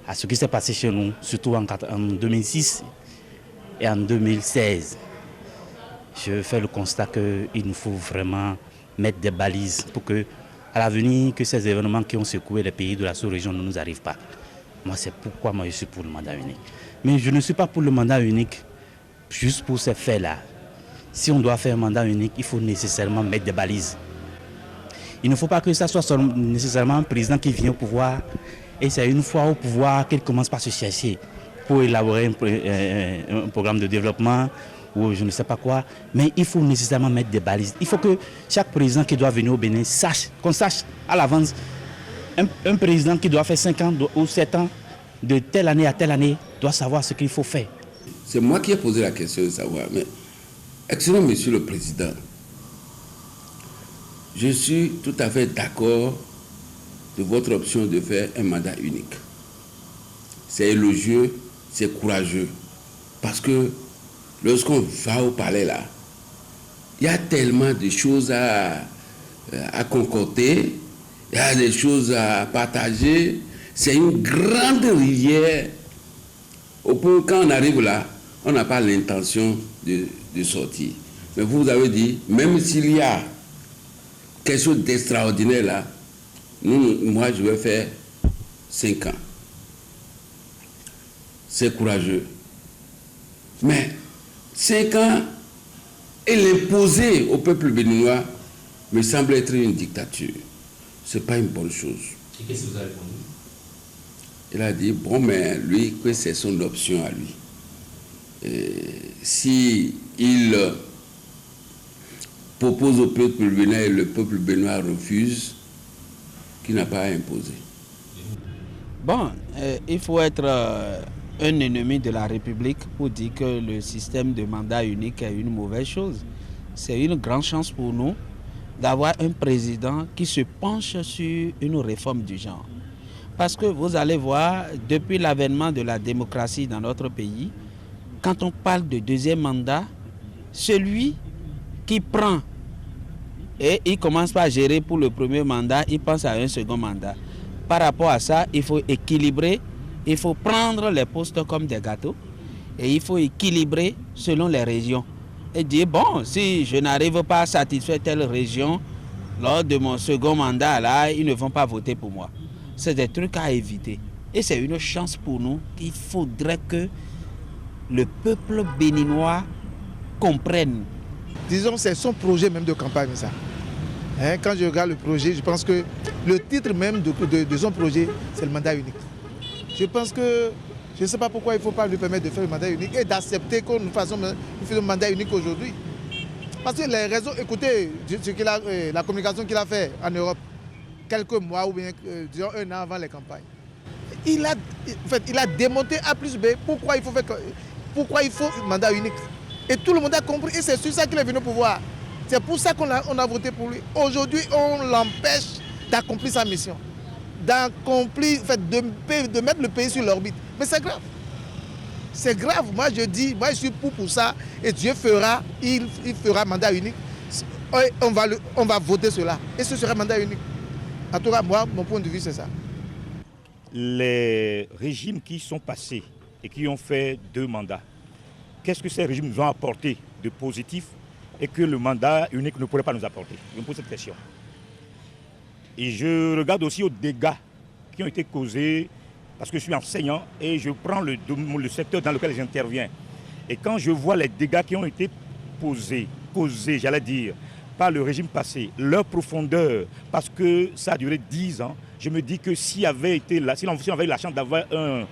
à ce qui s'est passé chez nous, surtout en 2006 et en 2016, je fais le constat qu'il nous faut vraiment mettre des balises pour que, à l'avenir, que ces événements qui ont secoué les pays de la sous-région ne nous arrivent pas. Moi, c'est pourquoi je suis pour le mandat unique. Mais je ne suis pas pour le mandat unique juste pour ces faits-là. Si on doit faire un mandat unique, il faut nécessairement mettre des balises. Il ne faut pas que ça soit nécessairement un président qui vient au pouvoir et c'est une fois au pouvoir qu'il commence par se chercher pour élaborer un programme de développement ou je ne sais pas quoi. Mais il faut nécessairement mettre des balises. Il faut que chaque président qui doit venir au Bénin sache, qu'on sache à l'avance, un président qui doit faire 5 ans ou 7 ans, de telle année à telle année, doit savoir ce qu'il faut faire. C'est moi qui ai posé la question de savoir, mais excellent Monsieur le Président, je suis tout à fait d'accord de votre option de faire un mandat unique. C'est élogieux, c'est courageux, parce que lorsqu'on va au palais là, il y a tellement de choses à concocter, il y a des choses à partager. C'est une grande rivière. Au point où quand on arrive là, on n'a pas l'intention de sortir. Mais vous avez dit, même s'il y a quelque chose d'extraordinaire là, moi je vais faire 5 ans. C'est courageux. Mais 5 ans et l'imposer au peuple béninois me semble être une dictature. Ce n'est pas une bonne chose. Et qu'est-ce que vous avez répondu? Il a dit, bon, mais lui, que c'est son option à lui. Si il propose au peuple béninois et le peuple béninois refuse, qu'il n'a pas à imposer. Bon, il faut être un ennemi de la République pour dire que le système de mandat unique est une mauvaise chose. C'est une grande chance pour nous d'avoir un président qui se penche sur une réforme du genre. Parce que vous allez voir, depuis l'avènement de la démocratie dans notre pays, quand on parle de deuxième mandat, celui qui prend et il commence par gérer pour le premier mandat, il pense à un second mandat. Par rapport à ça, il faut équilibrer, il faut prendre les postes comme des gâteaux et il faut équilibrer selon les régions. Et dire, bon, si je n'arrive pas à satisfaire telle région, lors de mon second mandat, là, ils ne vont pas voter pour moi. C'est des trucs à éviter. Et c'est une chance pour nous qu'il faudrait que le peuple béninois comprenne. Disons, c'est son projet même de campagne, ça. Hein, quand je regarde le projet, je pense que le titre même de son projet, c'est le mandat unique. Je pense que, je ne sais pas pourquoi il ne faut pas lui permettre de faire le mandat unique et d'accepter que nous fassions le mandat unique aujourd'hui. Parce que les raisons, écoutez, la communication qu'il a fait en Europe, quelques mois ou bien, disons, 1 an avant les campagnes, il a démonté A plus B pourquoi il faut un mandat unique. Et tout le monde a compris et c'est sur ça qu'il est venu au pouvoir. C'est pour ça qu'on a voté pour lui. Aujourd'hui, on l'empêche d'accomplir sa mission, de mettre le pays sur l'orbite. Mais c'est grave. C'est grave. Moi, je suis pour ça. Et Dieu fera, il fera mandat unique. On va voter cela. Et ce sera mandat unique. En tout cas, moi, mon point de vue, c'est ça. Les régimes qui sont passés et qui ont fait 2 mandats, qu'est-ce que ces régimes nous ont apporté de positif et que le mandat unique ne pourrait pas nous apporter? Je me pose cette question. Et je regarde aussi aux dégâts qui ont été causés, parce que je suis enseignant et je prends le secteur dans lequel j'interviens. Et quand je vois les dégâts qui ont été causés, j'allais dire, par le régime passé, leur profondeur, parce que ça a duré 10 ans, je me dis que si on avait eu la chance d'avoir un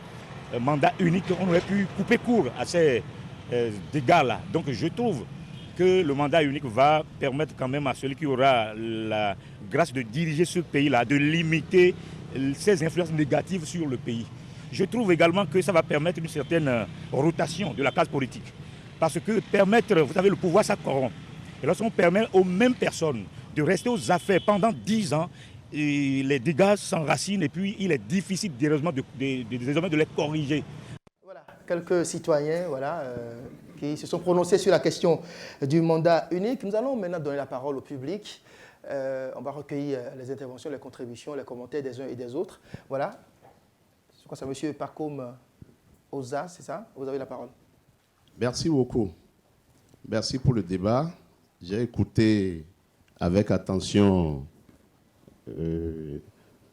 mandat unique, on aurait pu couper court à ces dégâts-là. Donc je trouve que le mandat unique va permettre quand même à celui qui aura la grâce de diriger ce pays-là, de limiter ses influences négatives sur le pays. Je trouve également que ça va permettre une certaine rotation de la classe politique. Parce que vous savez, le pouvoir, ça corrompt. Et lorsqu'on permet aux mêmes personnes de rester aux affaires pendant 10 ans, et les dégâts s'enracinent et puis il est difficile désormais de les corriger. Voilà, quelques citoyens qui se sont prononcés sur la question du mandat unique. Nous allons maintenant donner la parole au public. On va recueillir les interventions, les contributions, les commentaires des uns et des autres. Voilà. Je crois que c'est M. Pacôme Oza, c'est ça? Vous avez la parole. Merci beaucoup. Merci pour le débat. J'ai écouté avec attention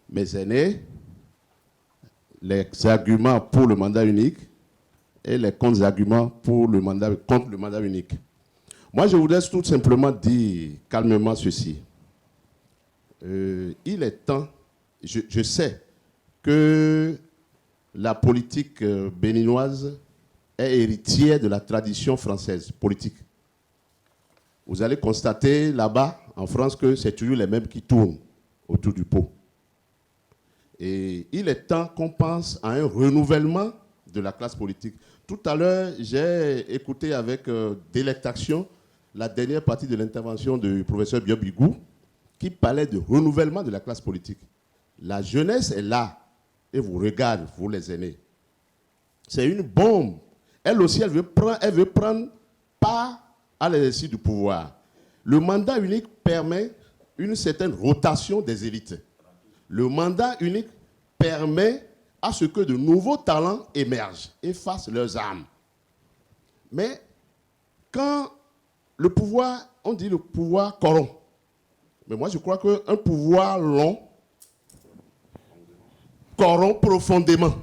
mes aînés, les arguments pour le mandat unique et les contre-arguments contre le mandat unique. Moi, je voudrais tout simplement dire calmement ceci. Il est temps, je sais que la politique béninoise est héritière de la tradition française politique. Vous allez constater là-bas, en France, que c'est toujours les mêmes qui tournent autour du pot. Et il est temps qu'on pense à un renouvellement de la classe politique. Tout à l'heure, j'ai écouté avec délectation la dernière partie de l'intervention du professeur Biobigou qui parlait de renouvellement de la classe politique. La jeunesse est là et vous regarde, vous les aînés. C'est une bombe. Elle aussi, elle veut prendre part à l'exercice du pouvoir. Le mandat unique permet une certaine rotation des élites. Le mandat unique permet à ce que de nouveaux talents émergent et fassent leurs armes. Mais quand le pouvoir, on dit le pouvoir corrompt. Mais moi je crois qu'un pouvoir long corrompt profondément.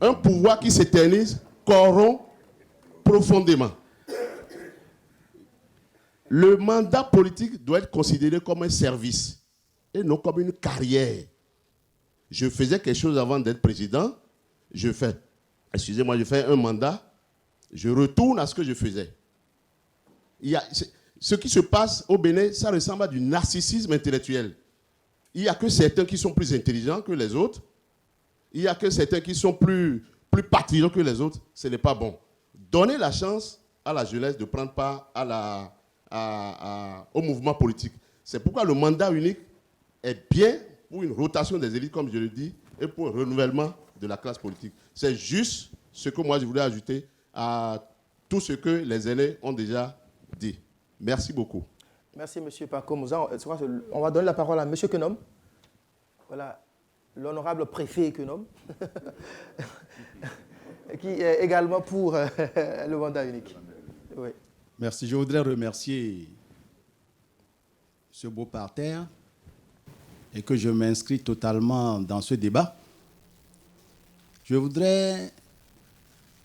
Un pouvoir qui s'éternise corrompt profondément. Le mandat politique doit être considéré comme un service et non comme une carrière. Je faisais quelque chose avant d'être président, je fais un mandat, je retourne à ce que je faisais. Ce qui se passe au Bénin, ça ressemble à du narcissisme intellectuel. Il n'y a que certains qui sont plus intelligents que les autres, il n'y a que certains qui sont plus patriotes que les autres, ce n'est pas bon. Donnez la chance à la jeunesse de prendre part au mouvement politique. C'est pourquoi le mandat unique est bien pour une rotation des élites, comme je le dis, et pour un renouvellement de la classe politique. C'est juste ce que moi je voulais ajouter à tout ce que les aînés ont déjà dit. Merci beaucoup. Merci, M. Pacôme. On va donner la parole à M. Kenom. Voilà, l'honorable préfet Kenom, qui est également pour le mandat unique. Oui. Merci. Je voudrais remercier ce beau parterre et que je m'inscris totalement dans ce débat. Je voudrais,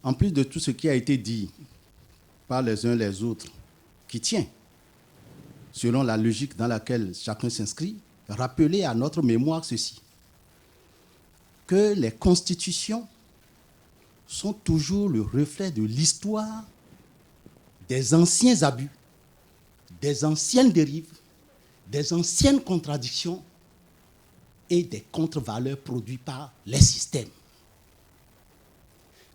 en plus de tout ce qui a été dit par les uns les autres, qui tient, selon la logique dans laquelle chacun s'inscrit, rappeler à notre mémoire ceci, que les constitutions sont toujours le reflet de l'histoire des anciens abus, des anciennes dérives, des anciennes contradictions et des contre-valeurs produites par les systèmes.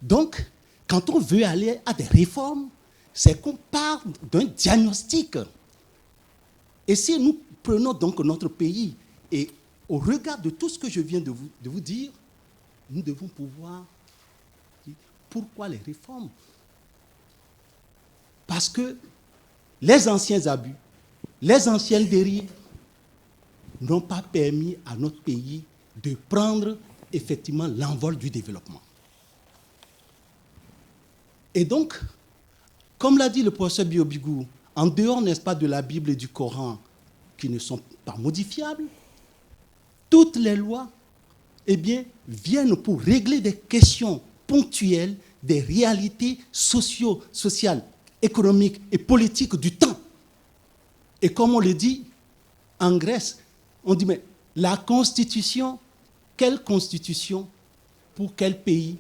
Donc, quand on veut aller à des réformes, c'est qu'on part d'un diagnostic. Et si nous prenons donc notre pays et au regard de tout ce que je viens de vous dire, nous devons pouvoir dire pourquoi les réformes. Parce que les anciens abus, les anciennes dérives n'ont pas permis à notre pays de prendre effectivement l'envol du développement. Et donc, comme l'a dit le professeur Biobigou, en dehors, n'est-ce pas, de la Bible et du Coran, qui ne sont pas modifiables, toutes les lois, eh bien, viennent pour régler des questions ponctuelles, des réalités sociales, économiques et politiques du temps. Et comme on le dit, en Grèce, on dit, mais la Constitution, quelle Constitution, pour quel pays,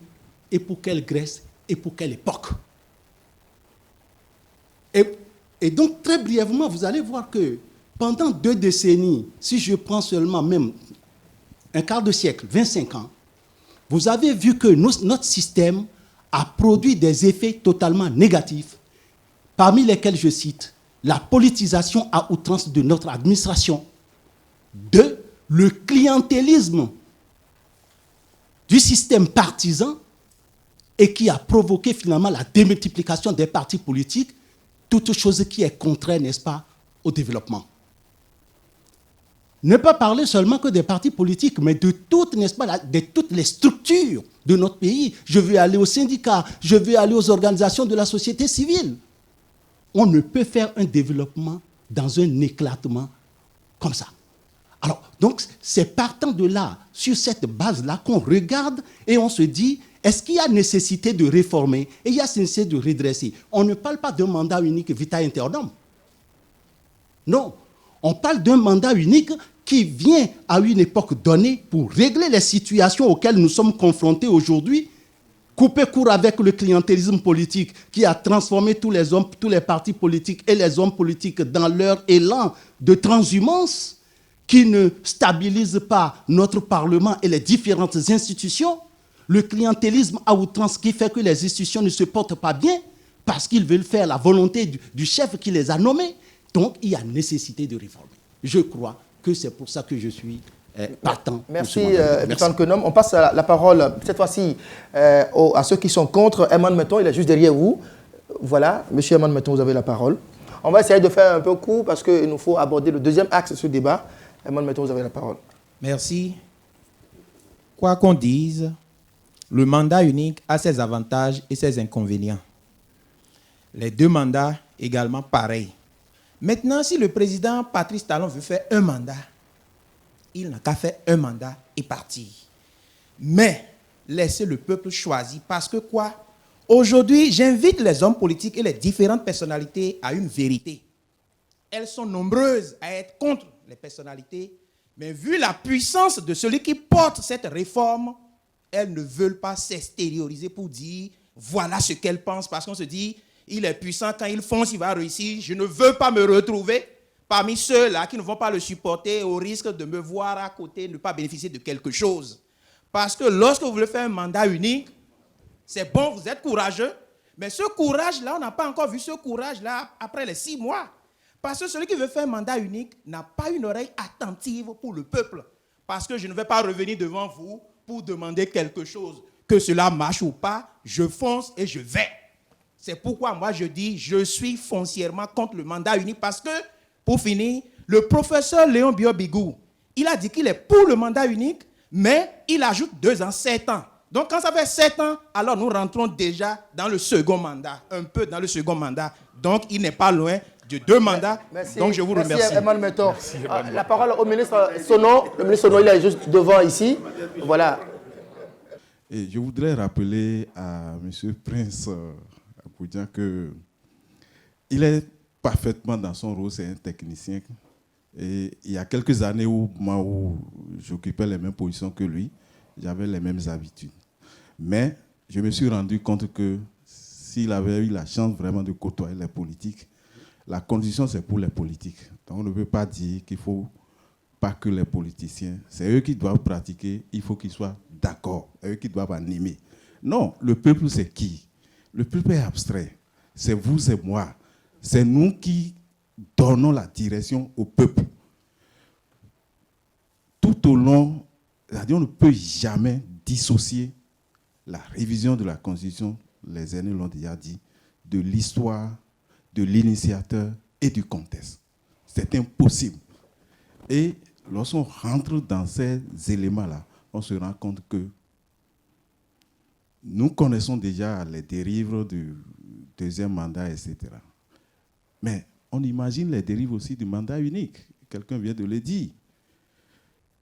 et pour quelle Grèce, et pour quelle époque? Et donc, très brièvement, vous allez voir que pendant 2 décennies, si je prends seulement même un quart de siècle, 25 ans, vous avez vu que notre système a produit des effets totalement négatifs, parmi lesquels je cite la politisation à outrance de notre administration, 2, le clientélisme du système partisan, et qui a provoqué finalement la démultiplication des partis politiques, toute chose qui est contraire, n'est-ce pas, au développement. Ne pas parler seulement que des partis politiques, mais de toutes, n'est-ce pas, de toutes les structures de notre pays. Je veux aller aux syndicats, je veux aller aux organisations de la société civile. On ne peut faire un développement dans un éclatement comme ça. Alors, donc, c'est partant de là, sur cette base-là, qu'on regarde et on se dit, est-ce qu'il y a nécessité de réformer et il y a nécessité de redresser? On ne parle pas d'un mandat unique vitae aeternam. Non, on parle d'un mandat unique qui vient à une époque donnée pour régler les situations auxquelles nous sommes confrontés aujourd'hui, couper court avec le clientélisme politique qui a transformé tous les hommes, tous les partis politiques et les hommes politiques dans leur élan de transhumance qui ne stabilise pas notre Parlement et les différentes institutions, le clientélisme à outrance qui fait que les institutions ne se portent pas bien parce qu'ils veulent faire la volonté du chef qui les a nommés. Donc, il y a nécessité de réformer. Je crois que c'est pour ça que je suis partant. Merci, Vincent Kenom. On passe à la parole, cette fois-ci, à ceux qui sont contre. Herman Metton, il est juste derrière vous. Voilà, monsieur Herman Metton, vous avez la parole. On va essayer de faire un peu court parce qu'il nous faut aborder le deuxième axe de ce débat. Herman Metton, vous avez la parole. Merci. Quoi qu'on dise, le mandat unique a ses avantages et ses inconvénients. Les deux mandats également pareils. Maintenant, si le président Patrice Talon veut faire un mandat, il n'a qu'à faire un mandat et partir. Mais laissez le peuple choisir parce que quoi? Aujourd'hui, j'invite les hommes politiques et les différentes personnalités à une vérité. Elles sont nombreuses à être contre les personnalités, mais vu la puissance de celui qui porte cette réforme, elles ne veulent pas s'extérioriser pour dire voilà ce qu'elles pensent parce qu'on se dit il est puissant, quand il fonce, il va réussir. Je ne veux pas me retrouver parmi ceux-là qui ne vont pas le supporter au risque de me voir à côté, ne pas bénéficier de quelque chose. Parce que lorsque vous voulez faire un mandat unique, c'est bon, vous êtes courageux, mais ce courage-là, on n'a pas encore vu ce courage-là après les 6 mois. Parce que celui qui veut faire un mandat unique n'a pas une oreille attentive pour le peuple. Parce que je ne vais pas revenir devant vous pour demander quelque chose. Que cela marche ou pas, je fonce et je vais. C'est pourquoi moi je dis, je suis foncièrement contre le mandat unique parce que, pour finir, le professeur Léon Biot-Bigou, il a dit qu'il est pour le mandat unique, mais il ajoute 2 ans, 7 ans. Donc quand ça fait 7 ans, alors nous rentrons déjà dans le second mandat, un peu dans le second mandat. Donc il n'est pas loin de 2 mandats. Merci. Donc je vous remercie. Merci Herman Metton. La parole au ministre Sono. Le ministre Sono, il est juste devant ici. Voilà. Et je voudrais rappeler à M. Prince Apoudian qu'il est parfaitement dans son rôle, c'est un technicien. Et il y a quelques années où j'occupais les mêmes positions que lui, j'avais les mêmes habitudes. Mais je me suis rendu compte que s'il avait eu la chance vraiment de côtoyer les politiques, la condition c'est pour les politiques. Donc on ne peut pas dire qu'il ne faut pas que les politiciens, c'est eux qui doivent pratiquer, il faut qu'ils soient d'accord, eux qui doivent animer. Non, le peuple c'est qui? Le peuple est abstrait. C'est vous, c'est moi. C'est nous qui donnons la direction au peuple. Tout au long, c'est-à-dire on ne peut jamais dissocier la révision de la Constitution, les aînés l'ont déjà dit, de l'histoire, de l'initiateur et du contexte. C'est impossible. Et lorsqu'on rentre dans ces éléments-là, on se rend compte que nous connaissons déjà les dérives du deuxième mandat, etc. Mais on imagine les dérives aussi du mandat unique. Quelqu'un vient de le dire.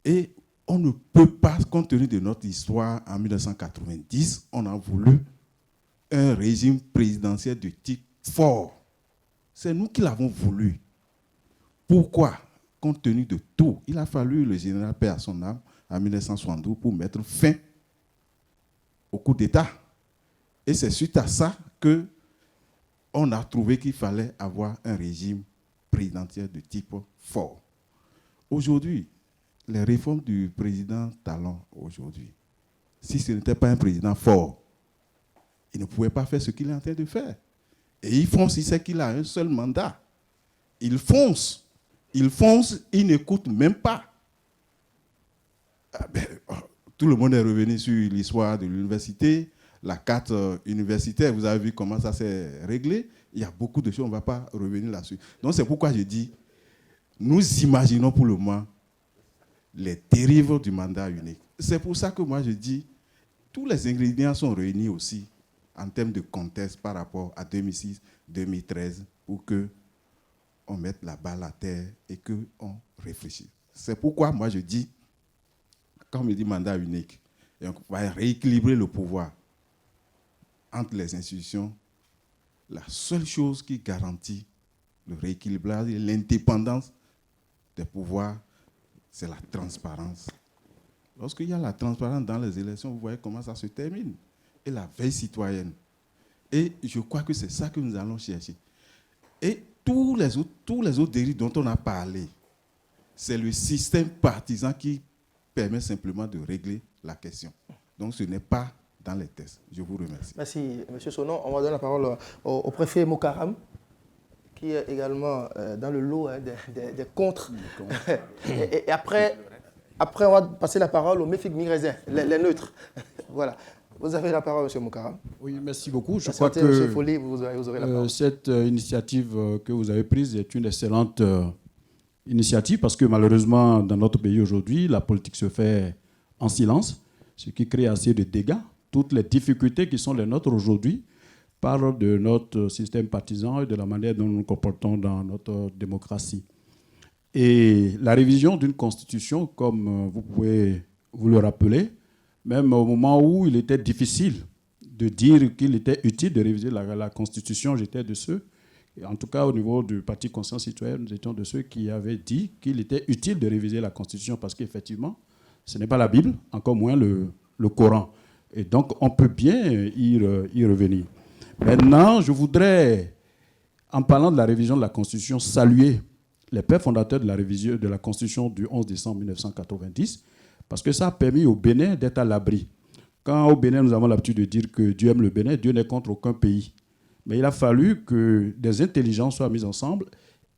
Et on ne peut pas, compte tenu de notre histoire, en 1990, on a voulu un régime présidentiel de type fort. C'est nous qui l'avons voulu. Pourquoi? Compte tenu de tout, il a fallu le général paix à son âme en 1972 pour mettre fin au coup d'État. Et c'est suite à ça qu'on a trouvé qu'il fallait avoir un régime présidentiel de type fort. Aujourd'hui, les réformes du président Talon, aujourd'hui, si ce n'était pas un président fort, il ne pouvait pas faire ce qu'il est en train de faire. Et il fonce, il sait qu'il a un seul mandat. Il fonce, il n'écoute même pas. Tout le monde est revenu sur l'histoire de l'université, la carte universitaire, vous avez vu comment ça s'est réglé. Il y a beaucoup de choses, on ne va pas revenir là-dessus. Donc c'est pourquoi je dis, nous imaginons pour le moment les dérives du mandat unique. C'est pour ça que moi je dis, tous les ingrédients sont réunis aussi en termes de contexte par rapport à 2006, 2013, pour qu'on mette la balle à terre et qu'on réfléchisse. C'est pourquoi moi je dis, quand on me dit mandat unique, et on va rééquilibrer le pouvoir entre les institutions, la seule chose qui garantit le rééquilibrage et l'indépendance des pouvoirs, c'est la transparence. Lorsqu'il y a la transparence dans les élections, vous voyez comment ça se termine. Et la veille citoyenne. Et je crois que c'est ça que nous allons chercher. Et tous les autres dérives dont on a parlé, c'est le système partisan qui permet simplement de régler la question. Donc ce n'est pas dans les tests. Je vous remercie. Merci, M. Sonon. On va donner la parole au préfet Mokaram, qui est également dans le lot des contres. et après, on va passer la parole au Méfig Migrézin, les neutres. Voilà. Vous avez la parole, M. Mokaram. Oui, merci beaucoup. Je crois que Folly, vous aurez la parole. Cette initiative que vous avez prise est une excellente initiative parce que malheureusement, dans notre pays aujourd'hui, la politique se fait en silence, ce qui crée assez de dégâts. Toutes les difficultés qui sont les nôtres aujourd'hui parlent de notre système partisan et de la manière dont nous nous comportons dans notre démocratie. Et la révision d'une constitution, comme vous pouvez vous le rappeler, même au moment où il était difficile de dire qu'il était utile de réviser la constitution, j'étais de ceux, en tout cas au niveau du Parti Conscience Citoyenne, nous étions de ceux qui avaient dit qu'il était utile de réviser la constitution parce qu'effectivement, ce n'est pas la Bible, encore moins le Coran. Et donc, on peut bien y revenir. Maintenant, je voudrais, en parlant de la révision de la Constitution, saluer les pères fondateurs de la révision de la Constitution du 11 décembre 1990, parce que ça a permis au Bénin d'être à l'abri. Quand au Bénin, nous avons l'habitude de dire que Dieu aime le Bénin, Dieu n'est contre aucun pays. Mais il a fallu que des intelligences soient mises ensemble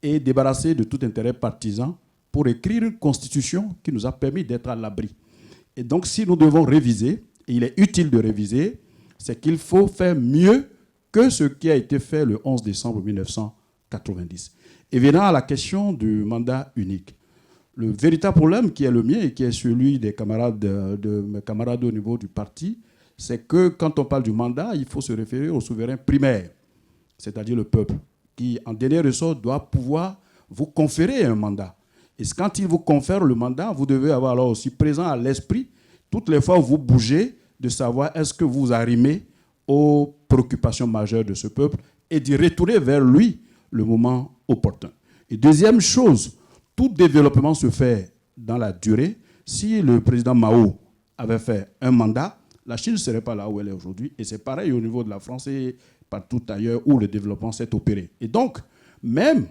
et débarrassées de tout intérêt partisan pour écrire une constitution qui nous a permis d'être à l'abri. Et donc, si nous devons réviser, et il est utile de réviser, c'est qu'il faut faire mieux que ce qui a été fait le 11 décembre 1990. Et venant à la question du mandat unique, le véritable problème qui est le mien et qui est celui des camarades de mes camarades au niveau du parti, c'est que quand on parle du mandat, il faut se référer au souverain primaire, c'est-à-dire le peuple, qui en dernier ressort doit pouvoir vous conférer un mandat. Et quand il vous confère le mandat, vous devez avoir alors aussi présent à l'esprit, toutes les fois où vous bougez, de savoir est-ce que vous arrimez aux préoccupations majeures de ce peuple et d'y retourner vers lui le moment opportun. Et deuxième chose, tout développement se fait dans la durée. Si le président Mao avait fait un mandat, la Chine ne serait pas là où elle est aujourd'hui. Et c'est pareil au niveau de la France et partout ailleurs où le développement s'est opéré. Et donc, même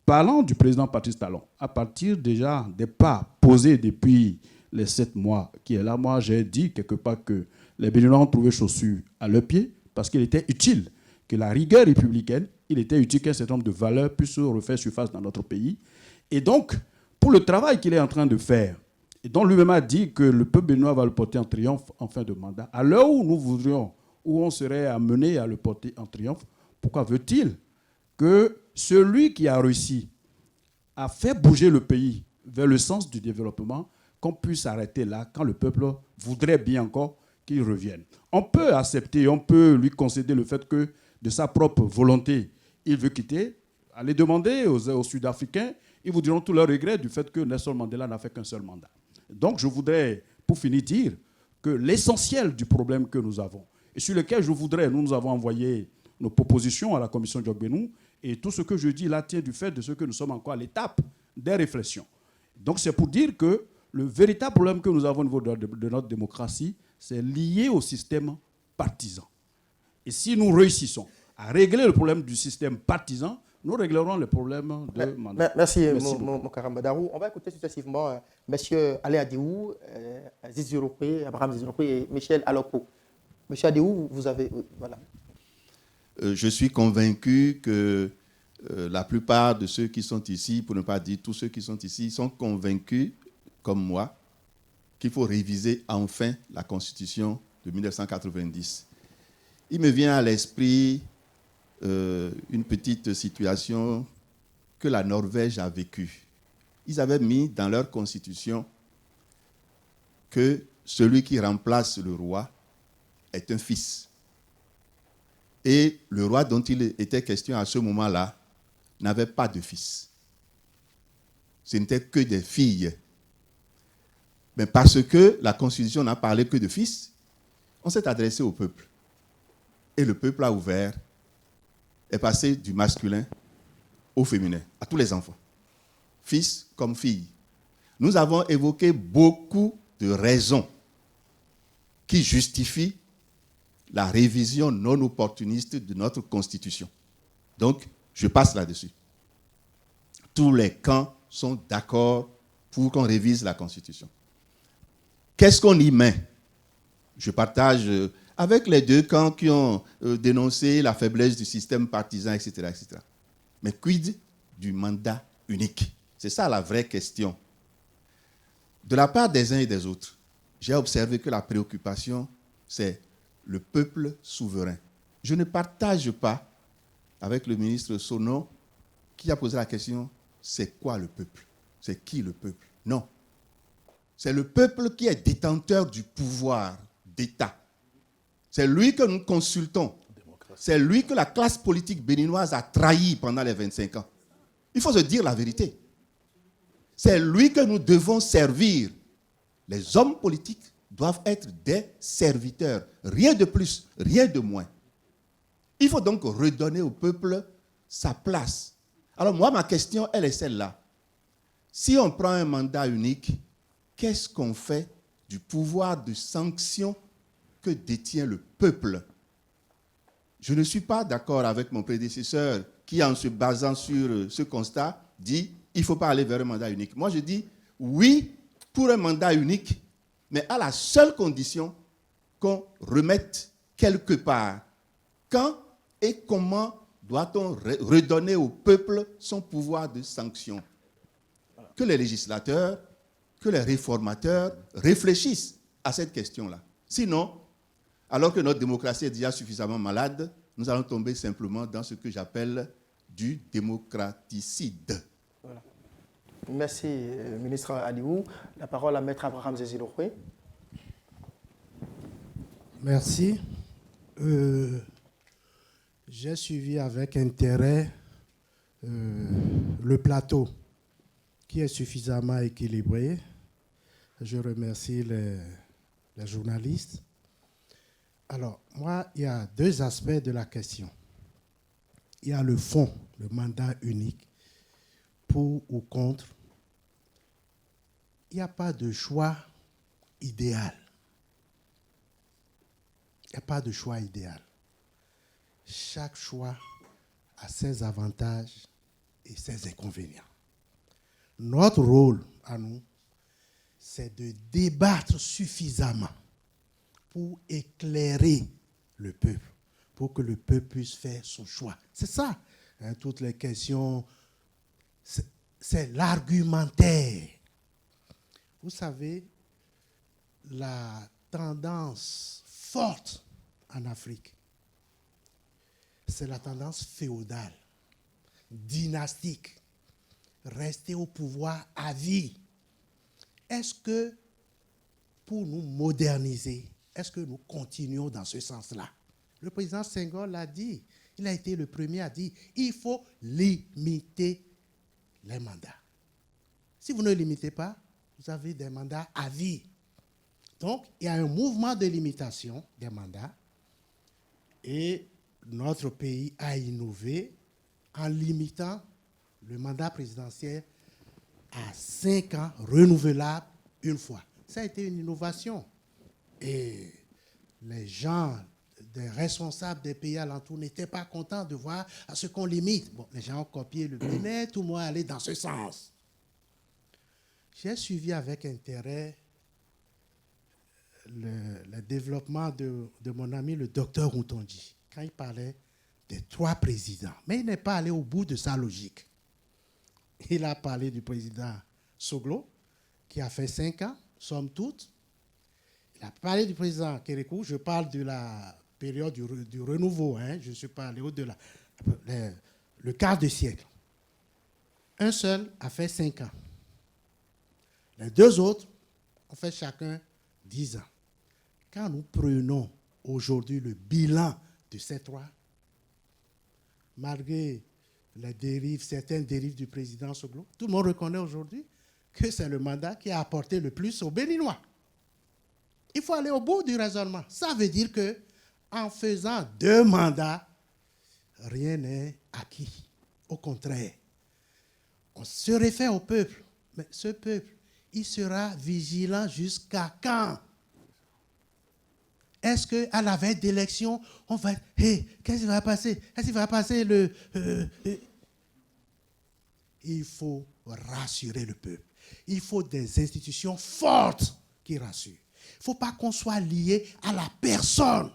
parlant du président Patrice Talon, à partir déjà des pas posés depuis les 7 mois qui est là, moi j'ai dit quelque part que les Béninois ont trouvé chaussures à leurs pieds parce qu'il était utile que la rigueur républicaine, il était utile qu'un certain nombre de valeurs puissent refaire surface dans notre pays. Et donc, pour le travail qu'il est en train de faire, et dont lui-même a dit que le peuple béninois va le porter en triomphe en fin de mandat, à l'heure où nous voudrions, où on serait amené à le porter en triomphe, pourquoi veut-il que celui qui a réussi à faire bouger le pays vers le sens du développement, qu'on puisse arrêter là quand le peuple voudrait bien encore qu'il revienne? On peut accepter, on peut lui concéder le fait que de sa propre volonté, il veut quitter. Allez demander aux Sud-Africains, ils vous diront tout leur regret du fait que Nelson Mandela n'a fait qu'un seul mandat. Donc je voudrais, pour finir, dire que l'essentiel du problème que nous avons, et sur lequel nous avons envoyé nos propositions à la commission Diogbenou, et tout ce que je dis là tient du fait de ce que nous sommes encore à l'étape des réflexions. Donc c'est pour dire que le véritable problème que nous avons au niveau de notre démocratie, c'est lié au système partisan. Et si nous réussissons à régler le problème du système partisan, nous réglerons le problème de mandat. Merci, Mokaram Badarou. On va écouter successivement M. Alé Adiou, Ziziropé, Abraham Ziziropé et Michel Alopo. M. Adiou, vous avez... Voilà. Je suis convaincu que la plupart de ceux qui sont ici, pour ne pas dire tous ceux qui sont ici, sont convaincus, comme moi, qu'il faut réviser enfin la Constitution de 1990. Il me vient à l'esprit une petite situation que la Norvège a vécue. Ils avaient mis dans leur constitution que celui qui remplace le roi est un fils. Et le roi dont il était question à ce moment-là n'avait pas de fils. Ce n'était que des filles. Mais parce que la Constitution n'a parlé que de fils, on s'est adressé au peuple. Et le peuple a ouvert, est passé du masculin au féminin, à tous les enfants. Fils comme filles. Nous avons évoqué beaucoup de raisons qui justifient la révision non opportuniste de notre Constitution. Donc, je passe là-dessus. Tous les camps sont d'accord pour qu'on révise la Constitution. Qu'est-ce qu'on y met? Je partage avec les deux camps qui ont dénoncé la faiblesse du système partisan, etc., etc. Mais quid du mandat unique? C'est ça la vraie question. De la part des uns et des autres, j'ai observé que la préoccupation, c'est le peuple souverain. Je ne partage pas avec le ministre Sono qui a posé la question, c'est quoi le peuple? C'est qui le peuple? Non. C'est le peuple qui est détenteur du pouvoir d'État. C'est lui que nous consultons. C'est lui que la classe politique béninoise a trahi pendant les 25 ans. Il faut se dire la vérité. C'est lui que nous devons servir. Les hommes politiques doivent être des serviteurs. Rien de plus, rien de moins. Il faut donc redonner au peuple sa place. Alors moi, ma question, elle est celle-là. Si on prend un mandat unique, qu'est-ce qu'on fait du pouvoir de sanction que détient le peuple? Je ne suis pas d'accord avec mon prédécesseur qui, en se basant sur ce constat, dit il ne faut pas aller vers un mandat unique. Moi, je dis oui pour un mandat unique, mais à la seule condition qu'on remette quelque part. Quand et comment doit-on redonner au peuple son pouvoir de sanction? Que les législateurs, que les réformateurs réfléchissent à cette question-là. Sinon, alors que notre démocratie est déjà suffisamment malade, nous allons tomber simplement dans ce que j'appelle du démocraticide. Voilà. Merci, ministre Aliou. La parole à Maître Abraham Zéziloué. Merci. J'ai suivi avec intérêt le plateau qui est suffisamment équilibré. Je remercie les journalistes. Alors, moi, il y a deux aspects de la question. Il y a le fond, le mandat unique, pour ou contre. Il n'y a pas de choix idéal. Il n'y a pas de choix idéal. Chaque choix a ses avantages et ses inconvénients. Notre rôle à nous, c'est de débattre suffisamment pour éclairer le peuple, pour que le peuple puisse faire son choix. C'est ça, hein, toutes les questions, c'est l'argumentaire. Vous savez, la tendance forte en Afrique, c'est la tendance féodale, dynastique, rester au pouvoir à vie. Est-ce que, pour nous moderniser, est-ce que nous continuons dans ce sens-là? Le président Senghor l'a dit, il a été le premier à dire, il faut limiter les mandats. Si vous ne limitez pas, vous avez des mandats à vie. Donc, il y a un mouvement de limitation des mandats et notre pays a innové en limitant le mandat présidentiel à 5 ans, renouvelable une fois. Ça a été une innovation. Et les gens, des responsables des pays alentours n'étaient pas contents de voir à ce qu'on limite. Bon, les gens ont copié le Bénin, tout le monde allait dans ce sens. J'ai suivi avec intérêt le développement de mon ami le docteur Routondi, quand il parlait des 3 présidents. Mais il n'est pas allé au bout de sa logique. Il a parlé du président Soglo, qui a fait 5 ans, somme toute, Il a parlé du président Kérékou, je parle de la période du renouveau, hein, je ne suis pas allé au-delà. Le quart de siècle. Un seul a fait 5 ans. Les 2 autres ont fait chacun 10 ans. Quand nous prenons aujourd'hui le bilan de ces 3, malgré les dérives, certaines dérives du président Soglo, tout le monde reconnaît aujourd'hui que c'est le mandat qui a apporté le plus aux Béninois. Il faut aller au bout du raisonnement. Ça veut dire que en faisant 2 mandats, rien n'est acquis. Au contraire, on se réfère au peuple. Mais ce peuple, il sera vigilant jusqu'à quand? Est-ce qu'à la veille d'élection, on va... Hey, qu'est-ce qui va passer? Est-ce qu'il va passer le... Il faut rassurer le peuple. Il faut des institutions fortes qui rassurent. Il ne faut pas qu'on soit lié à la personne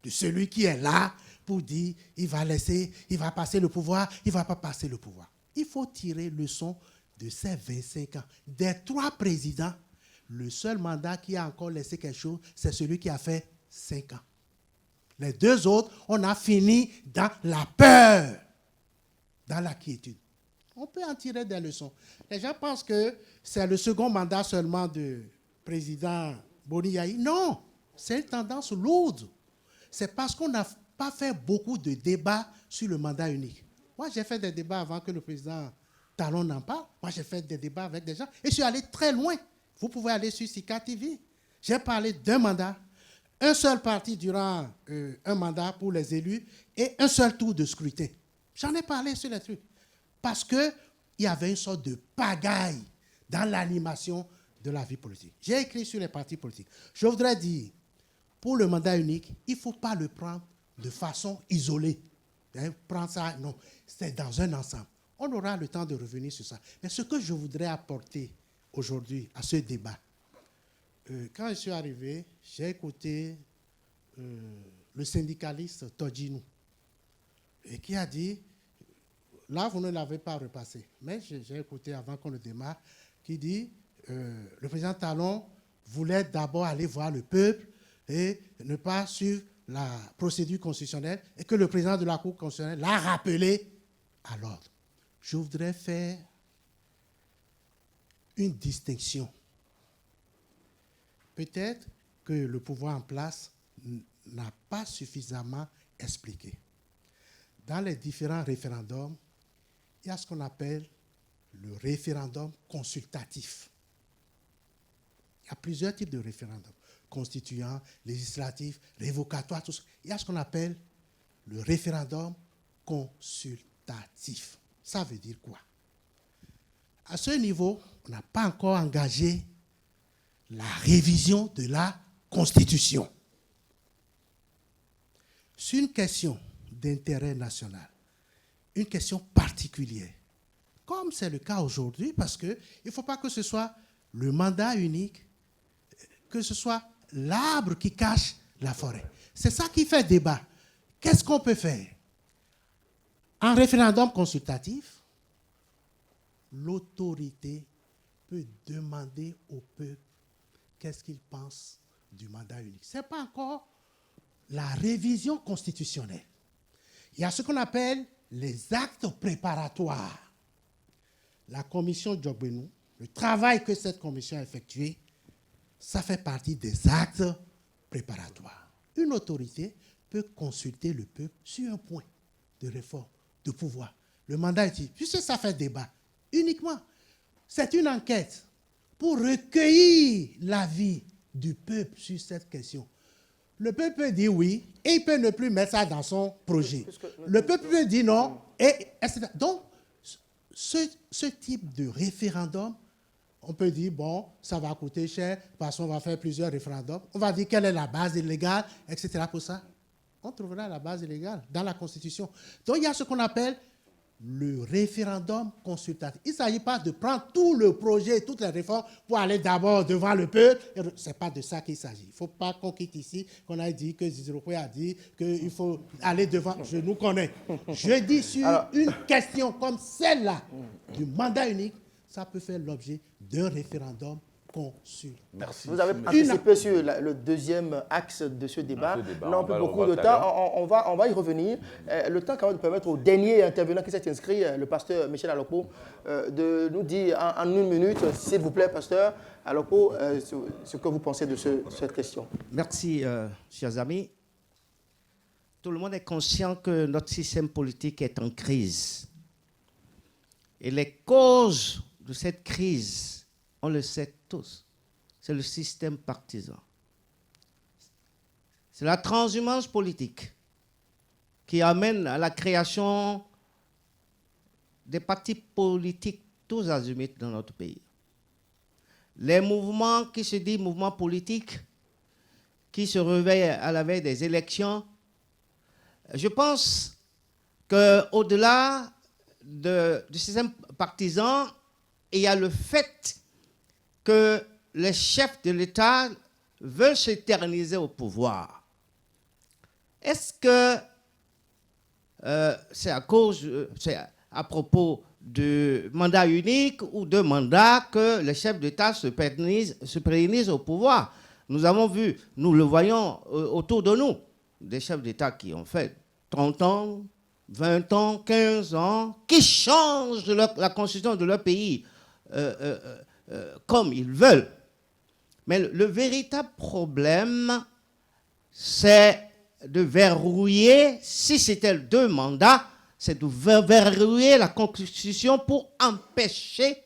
de celui qui est là pour dire il va passer le pouvoir, il ne va pas passer le pouvoir. Il faut tirer leçon de ces 25 ans. Des 3 présidents, le seul mandat qui a encore laissé quelque chose, c'est celui qui a fait 5 ans. Les 2 autres, on a fini dans la peur, dans la quiétude. On peut en tirer des leçons. Les gens pensent que c'est le second mandat seulement du président Boni Yayi. Non, c'est une tendance lourde. C'est parce qu'on n'a pas fait beaucoup de débats sur le mandat unique. Moi, j'ai fait des débats avant que le président Talon n'en parle. Moi, j'ai fait des débats avec des gens et je suis allé très loin. Vous pouvez aller sur Sika TV. J'ai parlé d'un mandat, un seul parti durant un mandat pour les élus et un seul tour de scrutin. J'en ai parlé sur les trucs. Parce qu'il y avait une sorte de pagaille dans l'animation de la vie politique. J'ai écrit sur les partis politiques. Je voudrais dire, pour le mandat unique, il ne faut pas le prendre de façon isolée. Prendre ça, non, c'est dans un ensemble. On aura le temps de revenir sur ça. Mais ce que je voudrais apporter aujourd'hui à ce débat, quand je suis arrivé, j'ai écouté le syndicaliste Todjinou, et qui a dit, là vous ne l'avez pas repassé, mais j'ai écouté avant qu'on le démarre, qui dit, le président Talon voulait d'abord aller voir le peuple et ne pas suivre la procédure constitutionnelle, et que le président de la Cour constitutionnelle l'a rappelé à l'ordre. Je voudrais faire une distinction. Peut-être que le pouvoir en place n'a pas suffisamment expliqué. Dans les différents référendums, il y a ce qu'on appelle le référendum consultatif. Il y a plusieurs types de référendums, constituants, législatifs, révocatoires, tout ça. Il y a ce qu'on appelle le référendum consultatif. Ça veut dire quoi? À ce niveau, on n'a pas encore engagé la révision de la Constitution. C'est une question d'intérêt national, une question particulière, comme c'est le cas aujourd'hui, parce qu'il ne faut pas que ce soit le mandat unique, que ce soit l'arbre qui cache la forêt. C'est ça qui fait débat. Qu'est-ce qu'on peut faire? En référendum consultatif, l'autorité peut demander au peuple qu'est-ce qu'il pense du mandat unique. Ce n'est pas encore la révision constitutionnelle. Il y a ce qu'on appelle les actes préparatoires. La commission Djogbenou, le travail que cette commission a effectué, ça fait partie des actes préparatoires. Une autorité peut consulter le peuple sur un point de réforme, de pouvoir. Le mandat est dit, puisque ça fait débat, uniquement. C'est une enquête pour recueillir l'avis du peuple sur cette question. Le peuple peut dire oui, et il peut ne plus mettre ça dans son projet. Le peuple peut dire non, etc. Donc, ce type de référendum, on peut dire, bon, ça va coûter cher, parce qu'on va faire plusieurs référendums. On va dire quelle est la base illégale, etc. pour ça. On trouvera la base illégale dans la Constitution. Donc, il y a ce qu'on appelle le référendum consultatif. Il ne s'agit pas de prendre tout le projet, toutes les réformes pour aller d'abord devant le peuple. Ce n'est pas de ça qu'il s'agit. Il ne faut pas qu'on quitte ici, qu'on a dit, que Ziziropoy a dit qu'il faut aller devant. Je nous connais. Je dis sur une question comme celle-là, du mandat unique, ça peut faire l'objet d'un référendum consul. Merci. Vous avez anticipé sur le deuxième axe de ce débat. Nous n'avons plus beaucoup de temps. On va y revenir. Le temps quand même de permettre au dernier intervenant qui s'est inscrit, le pasteur Michel Alokpo, de nous dire en 1 minute, s'il vous plaît, pasteur Alokpo, ce que vous pensez de cette question. Merci, chers amis. Tout le monde est conscient que notre système politique est en crise. Et les causes de cette crise, on le sait tous, c'est le système partisan. C'est la transhumance politique qui amène à la création des partis politiques tous azimuts dans notre pays. Les mouvements qui se disent mouvements politiques, qui se réveillent à la veille des élections, je pense qu'au-delà du système partisan, il y a le fait que les chefs de l'État veulent s'éterniser au pouvoir. Est-ce que c'est à propos de mandat unique ou de mandat que les chefs d'État se pérennisent au pouvoir? Nous avons vu, nous le voyons autour de nous, des chefs d'État qui ont fait 30 ans, 20 ans, 15 ans, qui changent la constitution de leur pays comme ils veulent. Mais le véritable problème, c'est de verrouiller, si c'était 2 mandats, c'est de verrouiller la Constitution pour empêcher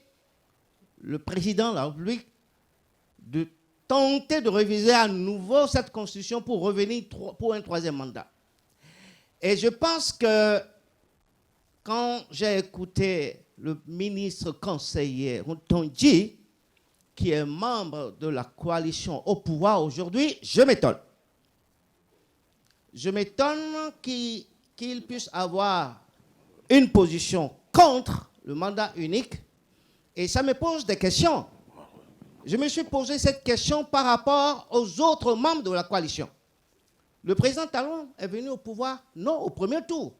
le président de la République de tenter de réviser à nouveau cette Constitution pour revenir pour un 3e mandat. Et je pense que quand j'ai écouté le ministre conseiller Routondi, qui est membre de la coalition au pouvoir aujourd'hui, je m'étonne. Je m'étonne qu'il puisse avoir une position contre le mandat unique. Et ça me pose des questions. Je me suis posé cette question par rapport aux autres membres de la coalition. Le président Talon est venu au pouvoir, non, au premier tour.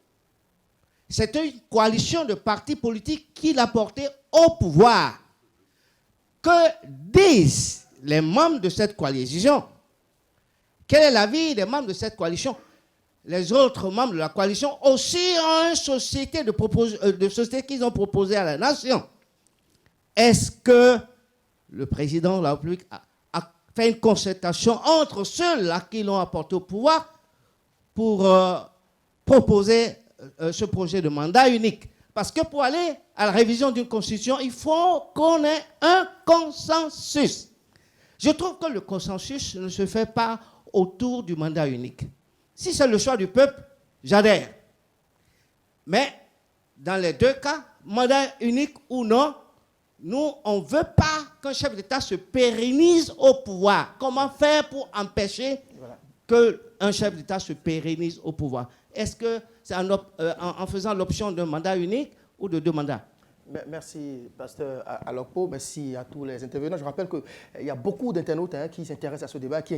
C'était une coalition de partis politiques qui l'a porté au pouvoir. Que disent les membres de cette coalition? Quel est l'avis des membres de cette coalition? Les autres membres de la coalition aussi ont une société de société qu'ils ont proposée à la nation. Est-ce que le président de la République a fait une concertation entre ceux-là qui l'ont apporté au pouvoir pour proposer ce projet de mandat unique? Parce que pour aller à la révision d'une constitution, il faut qu'on ait un consensus. Je trouve que le consensus ne se fait pas autour du mandat unique. Si c'est le choix du peuple, j'adhère. Mais dans les 2 cas, mandat unique ou non, nous, on ne veut pas qu'un chef d'État se pérennise au pouvoir. Comment faire pour empêcher qu'un chef d'État se pérennise au pouvoir? Est-ce que c'est en faisant l'option d'un mandat unique ou de 2 mandats? Merci, pasteur Alokpo. Merci à tous les intervenants. Je rappelle qu'il y a beaucoup d'internautes qui s'intéressent à ce débat, qui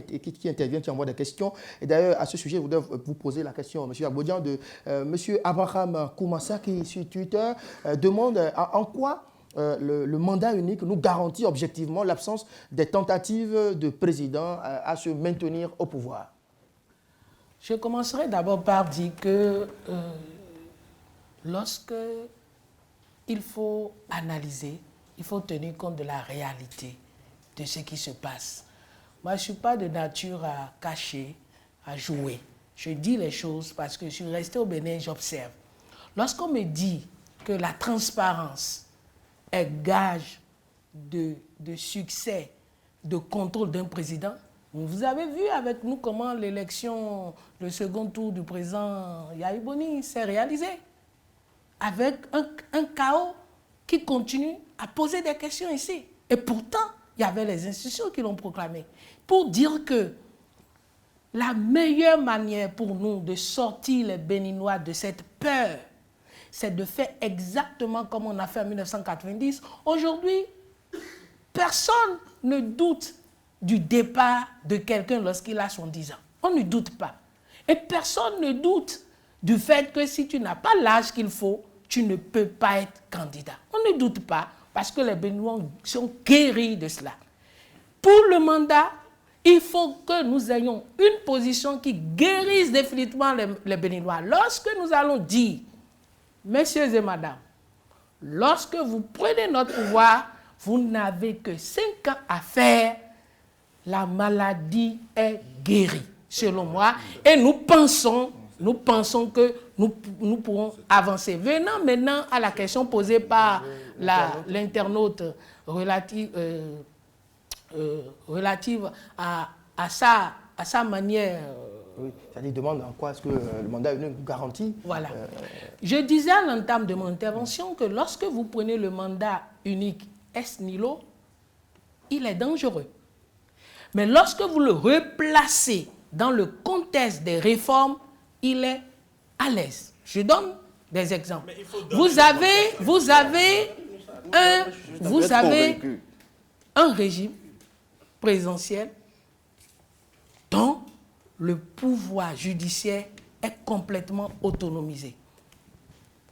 interviennent, qui envoient des questions. Et d'ailleurs, à ce sujet, je voudrais vous poser la question, M. Agbodian, de M. Abraham Koumassa, qui, sur Twitter, demande en quoi le mandat unique nous garantit objectivement l'absence des tentatives de président à se maintenir au pouvoir. Je commencerai d'abord par dire que lorsque il faut analyser, il faut tenir compte de la réalité de ce qui se passe. Moi, je ne suis pas de nature à cacher, à jouer. Je dis les choses parce que je suis resté au Bénin, j'observe. Lorsqu'on me dit que la transparence est gage de succès, de contrôle d'un président, vous avez vu avec nous comment l'élection, le second tour du président Yahya Boni s'est réalisé. Avec un chaos qui continue à poser des questions ici. Et pourtant, il y avait les institutions qui l'ont proclamé. Pour dire que la meilleure manière pour nous de sortir les Béninois de cette peur, c'est de faire exactement comme on a fait en 1990. Aujourd'hui, personne ne doute du départ de quelqu'un lorsqu'il a 10 ans. On ne doute pas. Et personne ne doute du fait que si tu n'as pas l'âge qu'il faut, tu ne peux pas être candidat. On ne doute pas parce que les Béninois sont guéris de cela. Pour le mandat, il faut que nous ayons une position qui guérisse définitivement les Béninois. Lorsque nous allons dire, messieurs et madame, lorsque vous prenez notre pouvoir, vous n'avez que 5 ans à faire, la maladie est guérie, selon moi. Et nous pensons que nous pourrons avancer. Venant maintenant à la question posée par l'internaute relative à sa manière. Oui, c'est-à-dire demande en quoi est-ce que le mandat unique vous garantit. Voilà. Je disais à l'entame de mon intervention que lorsque vous prenez le mandat unique ex nihilo, il est dangereux. Mais lorsque vous le replacez dans le contexte des réformes, il est à l'aise. Je donne des exemples. Vous avez un régime présidentiel dont le pouvoir judiciaire est complètement autonomisé.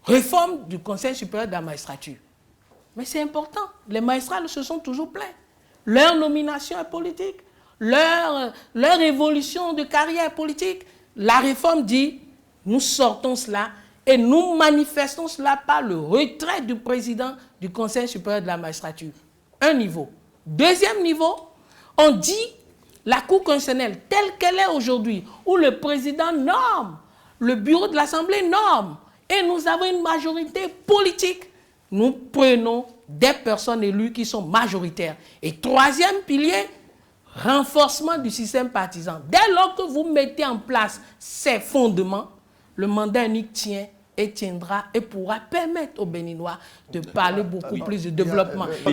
Réforme du Conseil supérieur de la magistrature. Mais c'est important. Les magistrats se sont toujours plaints. Leur nomination est politique. Leur évolution de carrière est politique. La réforme dit, nous sortons cela et nous manifestons cela par le retrait du président du Conseil supérieur de la magistrature. Un niveau. Deuxième niveau, on dit la Cour constitutionnelle telle qu'elle est aujourd'hui, où le président norme, le bureau de l'Assemblée norme, et nous avons une majorité politique. Nous prenons des personnes élues qui sont majoritaires. Et troisième pilier, renforcement du système partisan. Dès lors que vous mettez en place ces fondements, le mandat unique tient et tiendra et pourra permettre aux Béninois de parler beaucoup plus de développement. Il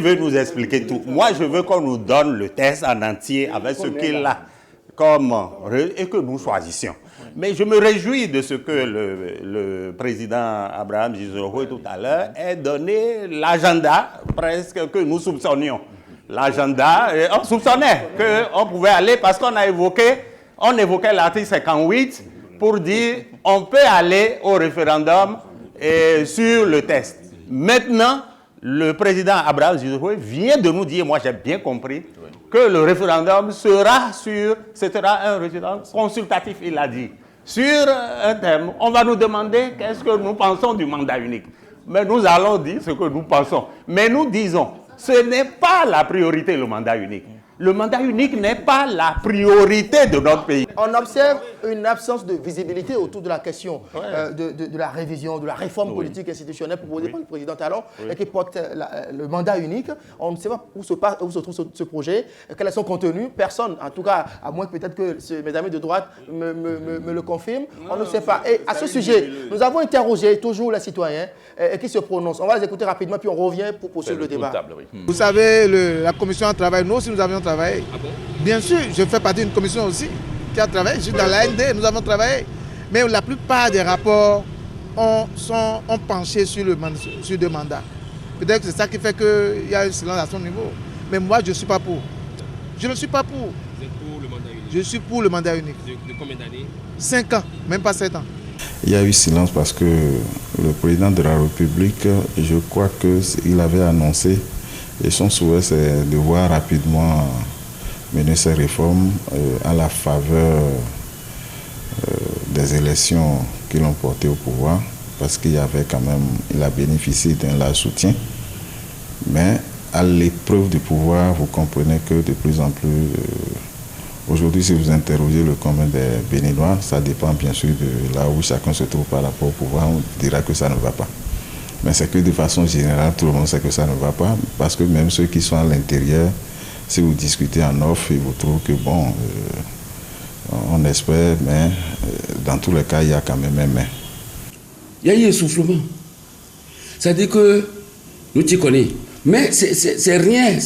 veut nous expliquer tout. Moi, je veux qu'on nous donne le test en entier avec ce qu'il a et que nous choisissions. Mais je me réjouis de ce que le président Abraham Jizoroho tout à l'heure ait donné l'agenda presque que nous soupçonnions. L'agenda, on soupçonnait qu'on pouvait aller parce qu'on évoquait l'article 58 pour dire on peut aller au référendum sur le test. Maintenant, le président Abraham Jizoroho vient de nous dire, moi j'ai bien compris, que le référendum sera un référendum consultatif, il a dit. Sur un thème, on va nous demander qu'est-ce que nous pensons du mandat unique. Mais nous allons dire ce que nous pensons. Mais nous disons, ce n'est pas la priorité, le mandat unique. Le mandat unique n'est pas la priorité de notre pays. On observe une absence de visibilité autour de la question de la révision, de la réforme politique institutionnelle proposée par le président Talon et qui porte le mandat unique. On ne sait pas où se trouve ce projet, quel est son contenu. Personne, en tout cas, à moins que peut-être que mes amis de droite me le confirment, on ne sait pas. Et à ce sujet, nous avons interrogé toujours les citoyens qui se prononcent. On va les écouter rapidement, puis on revient pour poursuivre le débat. Vous savez, la commission de travail, nous aussi nous avions travaillé. Ah bon? Bien sûr, je fais partie d'une commission aussi qui a travaillé. Je suis dans l'AND, nous avons travaillé. Mais la plupart des rapports ont penché sur deux mandats. Peut-être que c'est ça qui fait qu'il y a un silence à son niveau. Mais moi, je ne suis pas pour. Je ne suis pas pour. Vous êtes pour le mandat unique? Je suis pour le mandat unique. De combien d'années? 5 ans, même pas 7 ans. Il y a eu silence parce que le président de la République, je crois qu'il avait annoncé, et son souhait c'est de voir rapidement mener ces réformes à la faveur des élections qui l'ont porté au pouvoir, parce qu'il y avait quand même, il a bénéficié d'un large soutien. Mais à l'épreuve du pouvoir, vous comprenez que de plus en plus, aujourd'hui, si vous interrogez le commun des Béninois, ça dépend bien sûr de là où chacun se trouve par rapport au pouvoir, on dira que ça ne va pas. Mais c'est que de façon générale, tout le monde sait que ça ne va pas, parce que même ceux qui sont à l'intérieur, si vous discutez en off, ils vous trouvent que bon, on espère, mais dans tous les cas, il y a quand même un mais. Il y a eu un essoufflement. C'est-à-dire que nous t'y connaissons. Mais c'est rien,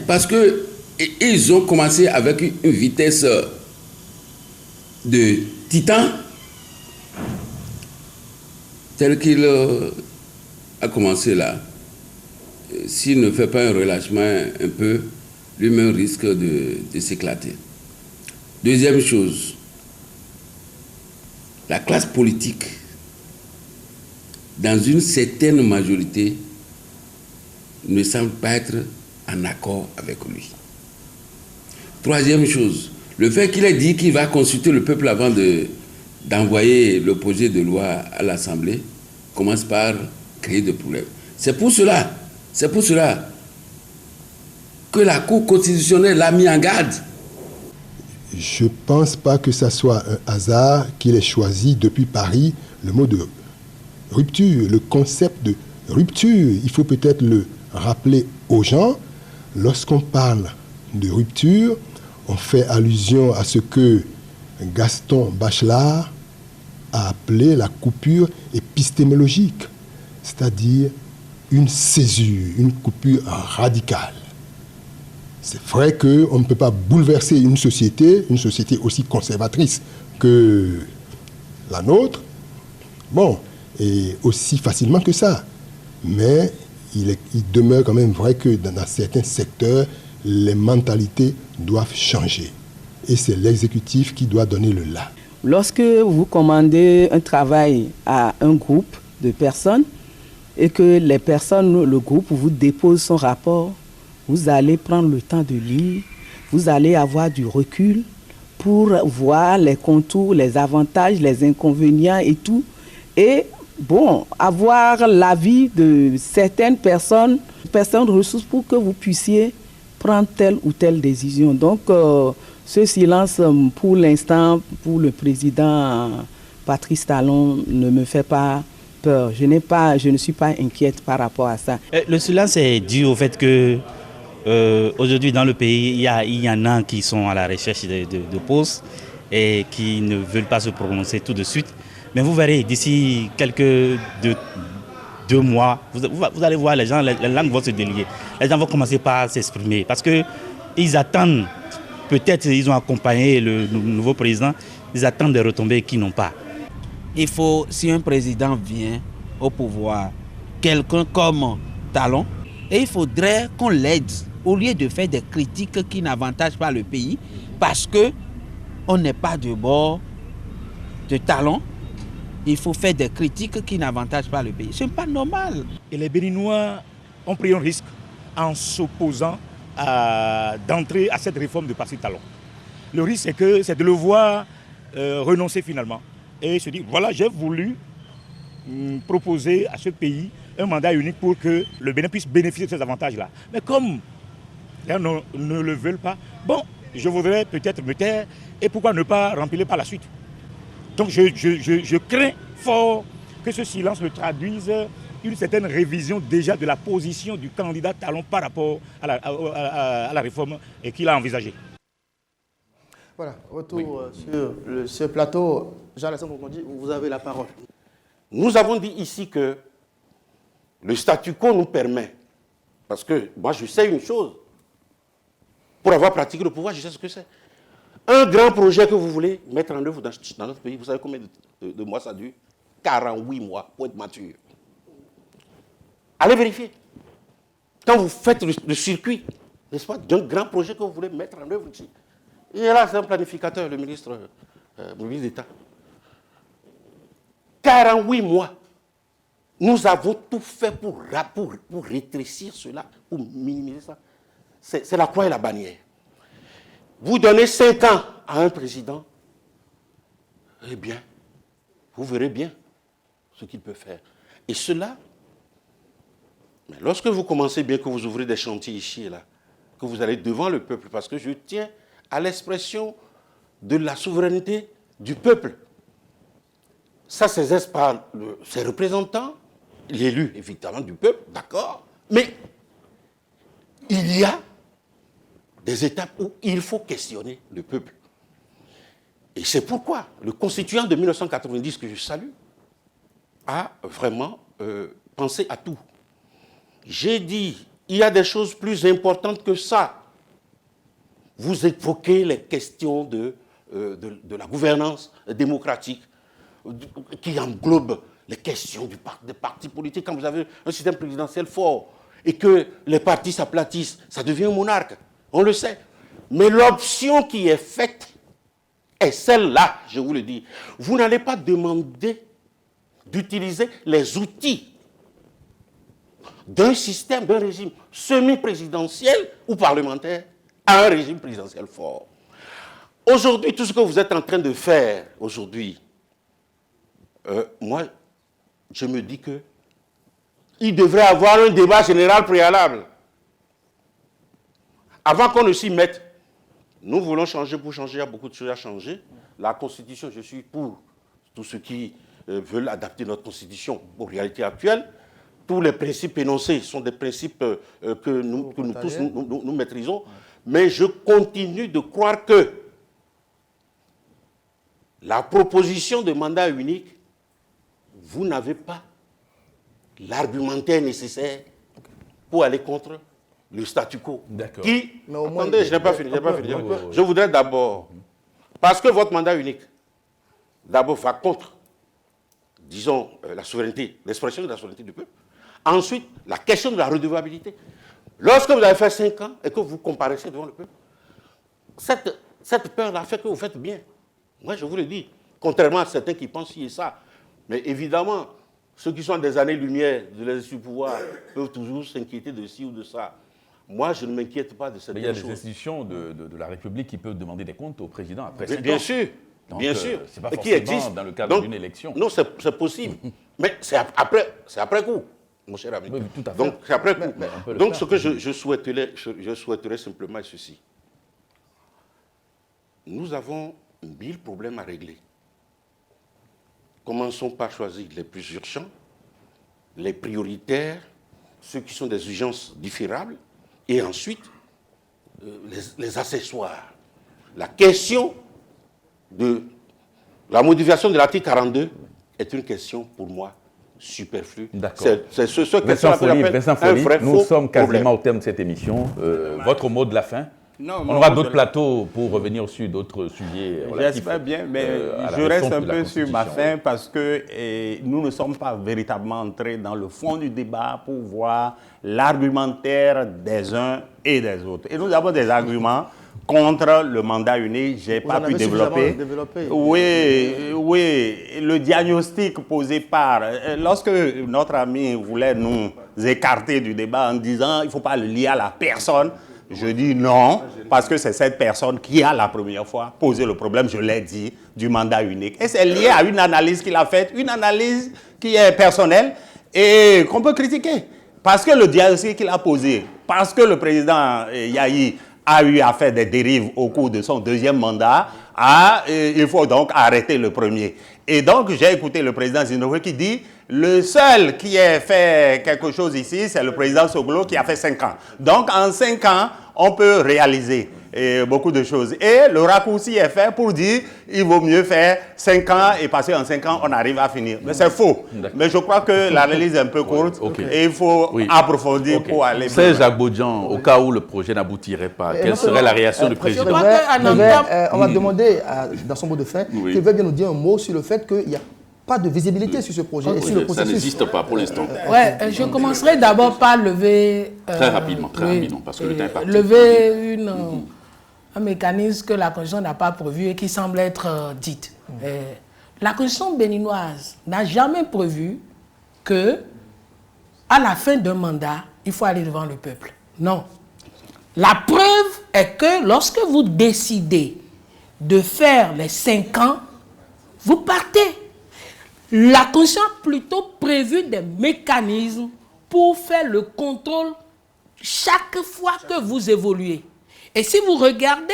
parce que ils ont commencé avec une vitesse de titan, tel qu'il a commencé là. S'il ne fait pas un relâchement un peu, lui-même risque de s'éclater. Deuxième chose, la classe politique dans une certaine majorité, ne semble pas être en accord avec lui. Troisième chose, le fait qu'il ait dit qu'il va consulter le peuple avant d'envoyer le projet de loi à l'Assemblée commence par créer des problèmes. C'est pour cela que la Cour constitutionnelle l'a mis en garde. Je ne pense pas que ça soit un hasard qu'il ait choisi depuis Paris le mot de rupture, le concept de rupture. Il faut peut-être le rappeler aux gens. Lorsqu'on parle de rupture, on fait allusion à ce que Gaston Bachelard a appelé la coupure épistémologique, c'est-à-dire une césure, une coupure radicale. C'est vrai qu'on ne peut pas bouleverser une société aussi conservatrice que la nôtre, et aussi facilement que ça. Mais il demeure quand même vrai que dans certains secteurs, les mentalités doivent changer. Et c'est l'exécutif qui doit donner le là. Lorsque vous commandez un travail à un groupe de personnes et que les personnes, le groupe vous dépose son rapport, vous allez prendre le temps de lire, vous allez avoir du recul pour voir les contours, les avantages, les inconvénients et tout. Et avoir l'avis de certaines personnes ressources pour que vous puissiez prendre telle ou telle décision. Donc, ce silence, pour l'instant, pour le président Patrice Talon, ne me fait pas peur. Je ne suis pas inquiète par rapport à ça. Le silence est dû au fait que aujourd'hui dans le pays, il y en a qui sont à la recherche de postes et qui ne veulent pas se prononcer tout de suite. Mais vous verrez, d'ici quelques deux mois, vous allez voir, les langues vont se délier. Les gens vont commencer par s'exprimer parce qu'ils attendent, peut-être ils ont accompagné le nouveau président, ils attendent des retombées qu'ils n'ont pas. Il faut, si un président vient au pouvoir, quelqu'un comme Talon, et il faudrait qu'on l'aide au lieu de faire des critiques qui n'avantagent pas le pays parce qu'on n'est pas de bord de Talon. Il faut faire des critiques qui n'avantagent pas le pays. Ce n'est pas normal. Et les Béninois ont pris un risque en s'opposant d'entrer à cette réforme de Patrice Talon. Le risque, c'est de le voir renoncer finalement et se dire, voilà, j'ai voulu proposer à ce pays un mandat unique pour que le Bénin puisse bénéficier de ces avantages-là. Mais comme les gens ne le veulent pas, je voudrais peut-être me taire et pourquoi ne pas remplir par la suite. Donc je crains fort que ce silence ne traduise une certaine révision déjà de la position du candidat Talon par rapport à la réforme qu'il a envisagée. Voilà, retour sur ce plateau. Jean-Alassane Kokondi, vous avez la parole. Nous avons dit ici que le statu quo nous permet, parce que moi je sais une chose, pour avoir pratiqué le pouvoir, je sais ce que c'est. Un grand projet que vous voulez mettre en œuvre dans notre pays, vous savez combien de mois ça dure? 48 mois pour être mature. Allez vérifier. Quand vous faites le circuit, n'est-ce pas, d'un grand projet que vous voulez mettre en œuvre ici. Et là, c'est un planificateur, le ministre d'État. 48 mois. Nous avons tout fait pour rétrécir cela, pour minimiser ça. C'est la croix et la bannière. Vous donnez 5 ans à un président, eh bien, vous verrez bien ce qu'il peut faire. Et cela, mais lorsque vous commencez bien, que vous ouvrez des chantiers ici et là, que vous allez devant le peuple, parce que je tiens à l'expression de la souveraineté du peuple. Ça s'exerce par ses représentants, l'élu évidemment du peuple, d'accord, mais il y a des étapes où il faut questionner le peuple. Et c'est pourquoi le constituant de 1990, que je salue, a vraiment pensé à tout. J'ai dit, il y a des choses plus importantes que ça. Vous évoquez les questions de la gouvernance démocratique qui englobe les questions des partis politiques. Quand vous avez un système présidentiel fort et que les partis s'aplatissent, ça devient un monarque. On le sait. Mais l'option qui est faite est celle-là, je vous le dis. Vous n'allez pas demander d'utiliser les outils d'un système, d'un régime semi-présidentiel ou parlementaire à un régime présidentiel fort. Aujourd'hui, tout ce que vous êtes en train de faire aujourd'hui, moi, je me dis que il devrait y avoir un débat général préalable. Avant qu'on ne s'y mette, nous voulons changer pour changer, il y a beaucoup de choses à changer. La Constitution, je suis pour tous ceux qui veulent adapter notre Constitution aux réalités actuelles. Tous les principes énoncés sont des principes que nous tous nous maîtrisons. Mais je continue de croire que la proposition de mandat unique, vous n'avez pas l'argumentaire nécessaire pour aller contre le statu quo. D'accord. Attendez, je n'ai pas fini. Je voudrais d'abord, parce que votre mandat unique, d'abord va contre, disons, la souveraineté, l'expression de la souveraineté du peuple. Ensuite, la question de la redevabilité. Lorsque vous avez fait 5 ans et que vous comparaissez devant le peuple, cette peur-là fait que vous faites bien. Moi, je vous le dis, contrairement à certains qui pensent ci et ça. Mais évidemment, ceux qui sont des années-lumière de l'exercice du pouvoir peuvent toujours s'inquiéter de ci ou de ça. Moi, je ne m'inquiète pas de cette chose. Mais il y a des institutions de la République qui peuvent demander des comptes au président après 5 ans. Bien sûr, donc, bien sûr. Ce n'est pas forcément dans le cadre d'une élection. Non, c'est possible. Mais c'est après coup, mon cher ami. Oui, tout à fait. Donc, c'est après coup. Donc, ce que je souhaiterais simplement est ceci. Nous avons 1000 problèmes à régler. Commençons par choisir les plus urgents, les prioritaires, ceux qui sont des urgences différables, et ensuite les accessoires. La question de la modification de l'article 42 est une question pour moi superflue. D'accord. C'est ce que Vincent Folli, nous sommes quasiment problème. au terme de cette émission. Votre mot de la fin? Non, on aura d'autres plateaux pour revenir sur d'autres sujets. J'espère bien, mais je reste un peu sur ma fin parce que nous ne sommes pas véritablement entrés dans le fond du débat pour voir l'argumentaire des uns et des autres. Et nous avons des arguments contre le mandat unique, je n'ai pas pu développer. Oui, le diagnostic posé par... Lorsque notre ami voulait nous écarter du débat en disant qu'il ne faut pas le lier à la personne, je dis non, parce que c'est cette personne qui a la première fois posé le problème, je l'ai dit, du mandat unique. Et c'est lié à une analyse qu'il a faite, une analyse qui est personnelle et qu'on peut critiquer. Parce que le diagnostic qu'il a posé, parce que le président Yahi a eu à faire des dérives au cours de son deuxième mandat, il faut donc arrêter le premier. Et donc, j'ai écouté le président Zimbabwe qui dit le seul qui a fait quelque chose ici, c'est le président Soglo qui a fait 5 ans. Donc, en 5 ans, on peut réaliser beaucoup de choses. Et le raccourci est fait pour dire il vaut mieux faire 5 ans et passer en 5 ans, on arrive à finir. Mais c'est faux. Mais je crois que l'analyse est un peu courte et il faut approfondir pour aller plus loin. Jacques Bodian, au cas où le projet n'aboutirait pas, quelle serait la réaction du président? On va demander, dans son mot de fin, qu'il veuille bien nous dire un mot sur le fait qu'il n'y a pas de visibilité sur ce projet et sur le processus. Ça n'existe pas pour l'instant. Je commencerai d'abord par lever... très rapidement, parce que le temps est parti. Lever un mécanisme que la Constitution n'a pas prévu et qui semble être dite. La Constitution béninoise n'a jamais prévu que, à la fin d'un mandat, il faut aller devant le peuple. Non. La preuve est que lorsque vous décidez de faire les 5 ans, vous partez. La Constitution a plutôt prévu des mécanismes pour faire le contrôle chaque fois que vous évoluez. Et si vous regardez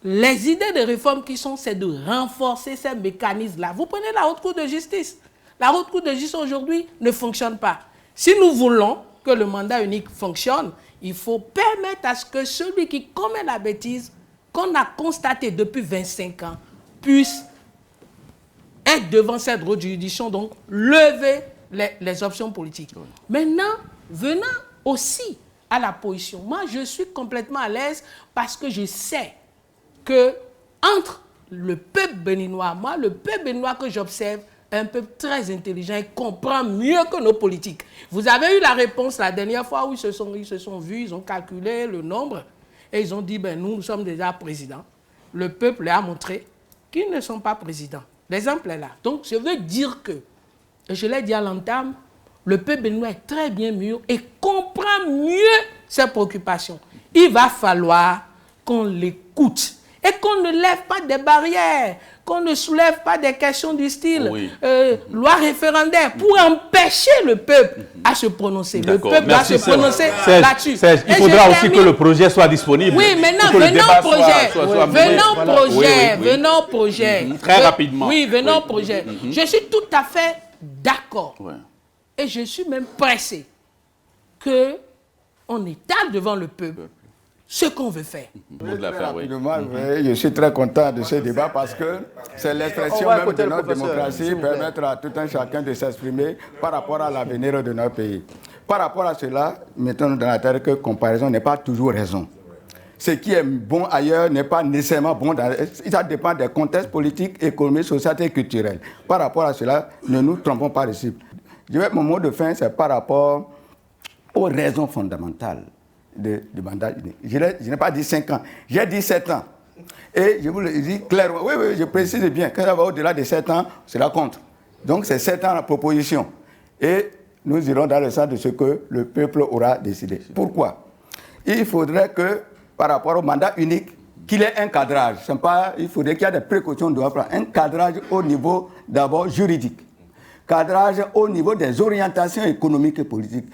les idées de réforme qui sont, c'est de renforcer ces mécanismes-là. Vous prenez la Haute Cour de justice. La Haute Cour de justice aujourd'hui ne fonctionne pas. Si nous voulons que le mandat unique fonctionne, il faut permettre à ce que celui qui commet la bêtise, qu'on a constaté depuis 25 ans, puisse être devant cette haute juridiction, donc lever les options politiques. Maintenant, venant aussi à la position, moi je suis complètement à l'aise parce que je sais que entre le peuple béninois, moi le peuple béninois que j'observe, un peuple très intelligent et comprend mieux que nos politiques. Vous avez eu la réponse la dernière fois où ils se sont vus, ils ont calculé le nombre et ils ont dit, nous sommes déjà présidents. Le peuple leur a montré qu'ils ne sont pas présidents. L'exemple est là. Donc, je veux dire que et je l'ai dit à l'entame, le peuple béninois est très bien mûr et comprend mieux ses préoccupations. Il va falloir qu'on l'écoute et qu'on ne lève pas des barrières, qu'on ne soulève pas des questions du style loi référendaire pour empêcher le peuple à se prononcer. Le peuple doit se prononcer là-dessus. Il faudra aussi que le projet soit disponible. Oui, maintenant, venons au projet. Très rapidement. Oui, venons au projet. Je suis tout à fait d'accord. Et je suis même pressé qu'on étale devant le peuple ce qu'on veut faire. Je suis très content de ce débat parce que c'est l'expression même de notre démocratie, permettre à tout un chacun de s'exprimer par rapport à l'avenir de notre pays. Par rapport à cela, mettons dans la tête que comparaison n'est pas toujours raison. Ce qui est bon ailleurs n'est pas nécessairement bon. Ça dépend des contextes politiques, économiques, sociaux et culturels. Par rapport à cela, ne nous trompons pas ici. Mon mot de fin, c'est par rapport aux raisons fondamentales du mandat unique. Je n'ai pas dit 5 ans, j'ai dit 7 ans. Et je vous le dis clairement, oui, je précise bien, quand ça va au-delà de 7 ans, cela compte. Donc c'est 7 ans la proposition. Et nous irons dans le sens de ce que le peuple aura décidé. Pourquoi? Il faudrait que, par rapport au mandat unique, qu'il ait un cadrage. Il faudrait qu'il y ait des précautions de prendre. Un cadrage au niveau d'abord juridique. Cadrage au niveau des orientations économiques et politiques.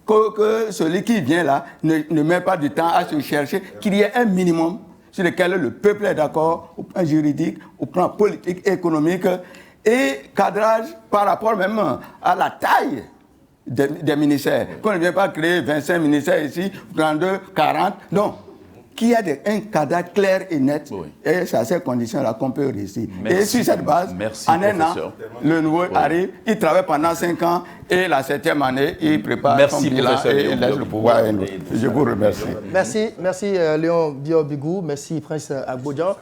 Que celui qui vient là ne met pas du temps à se chercher, qu'il y ait un minimum sur lequel le peuple est d'accord, au plan juridique, au plan politique, économique, et cadrage par rapport même à la taille des ministères. Qu'on ne vient pas créer 25 ministères ici, 32, 40, non. Qu'il y a un cadre clair et net, et c'est à ces conditions-là qu'on peut réussir. Et sur cette base, en un an, le nouveau arrive, il travaille pendant 5 ans, et la 7e année, il prépare son bilan et il laisse le pouvoir à un autre. Je vous remercie. Merci Léon Biobigou, merci Prince Agbodjan,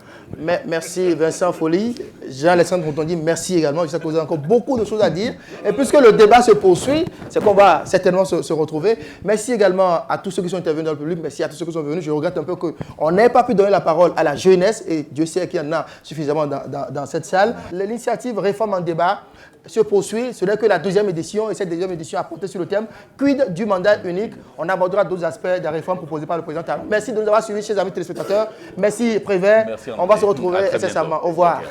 merci Vincent Folly, Jean-Alexandre Rontondi, merci également. Je sais que vous avez encore beaucoup de choses à dire. Et puisque le débat se poursuit, c'est qu'on va certainement se retrouver. Merci également à tous ceux qui sont intervenus dans le public, merci à tous ceux qui sont venus. Je regrette un peu qu'on n'ait pas pu donner la parole à la jeunesse, et Dieu sait qu'il y en a suffisamment dans cette salle. L'initiative Réforme en débat se poursuit. Ce n'est que la 2e édition, et cette 2e édition a porté sur le thème quid du mandat unique. On abordera d'autres aspects des réformes proposées par le président. Merci de nous avoir suivis, chers amis téléspectateurs. Merci Prévert. On va se retrouver incessamment. Au revoir.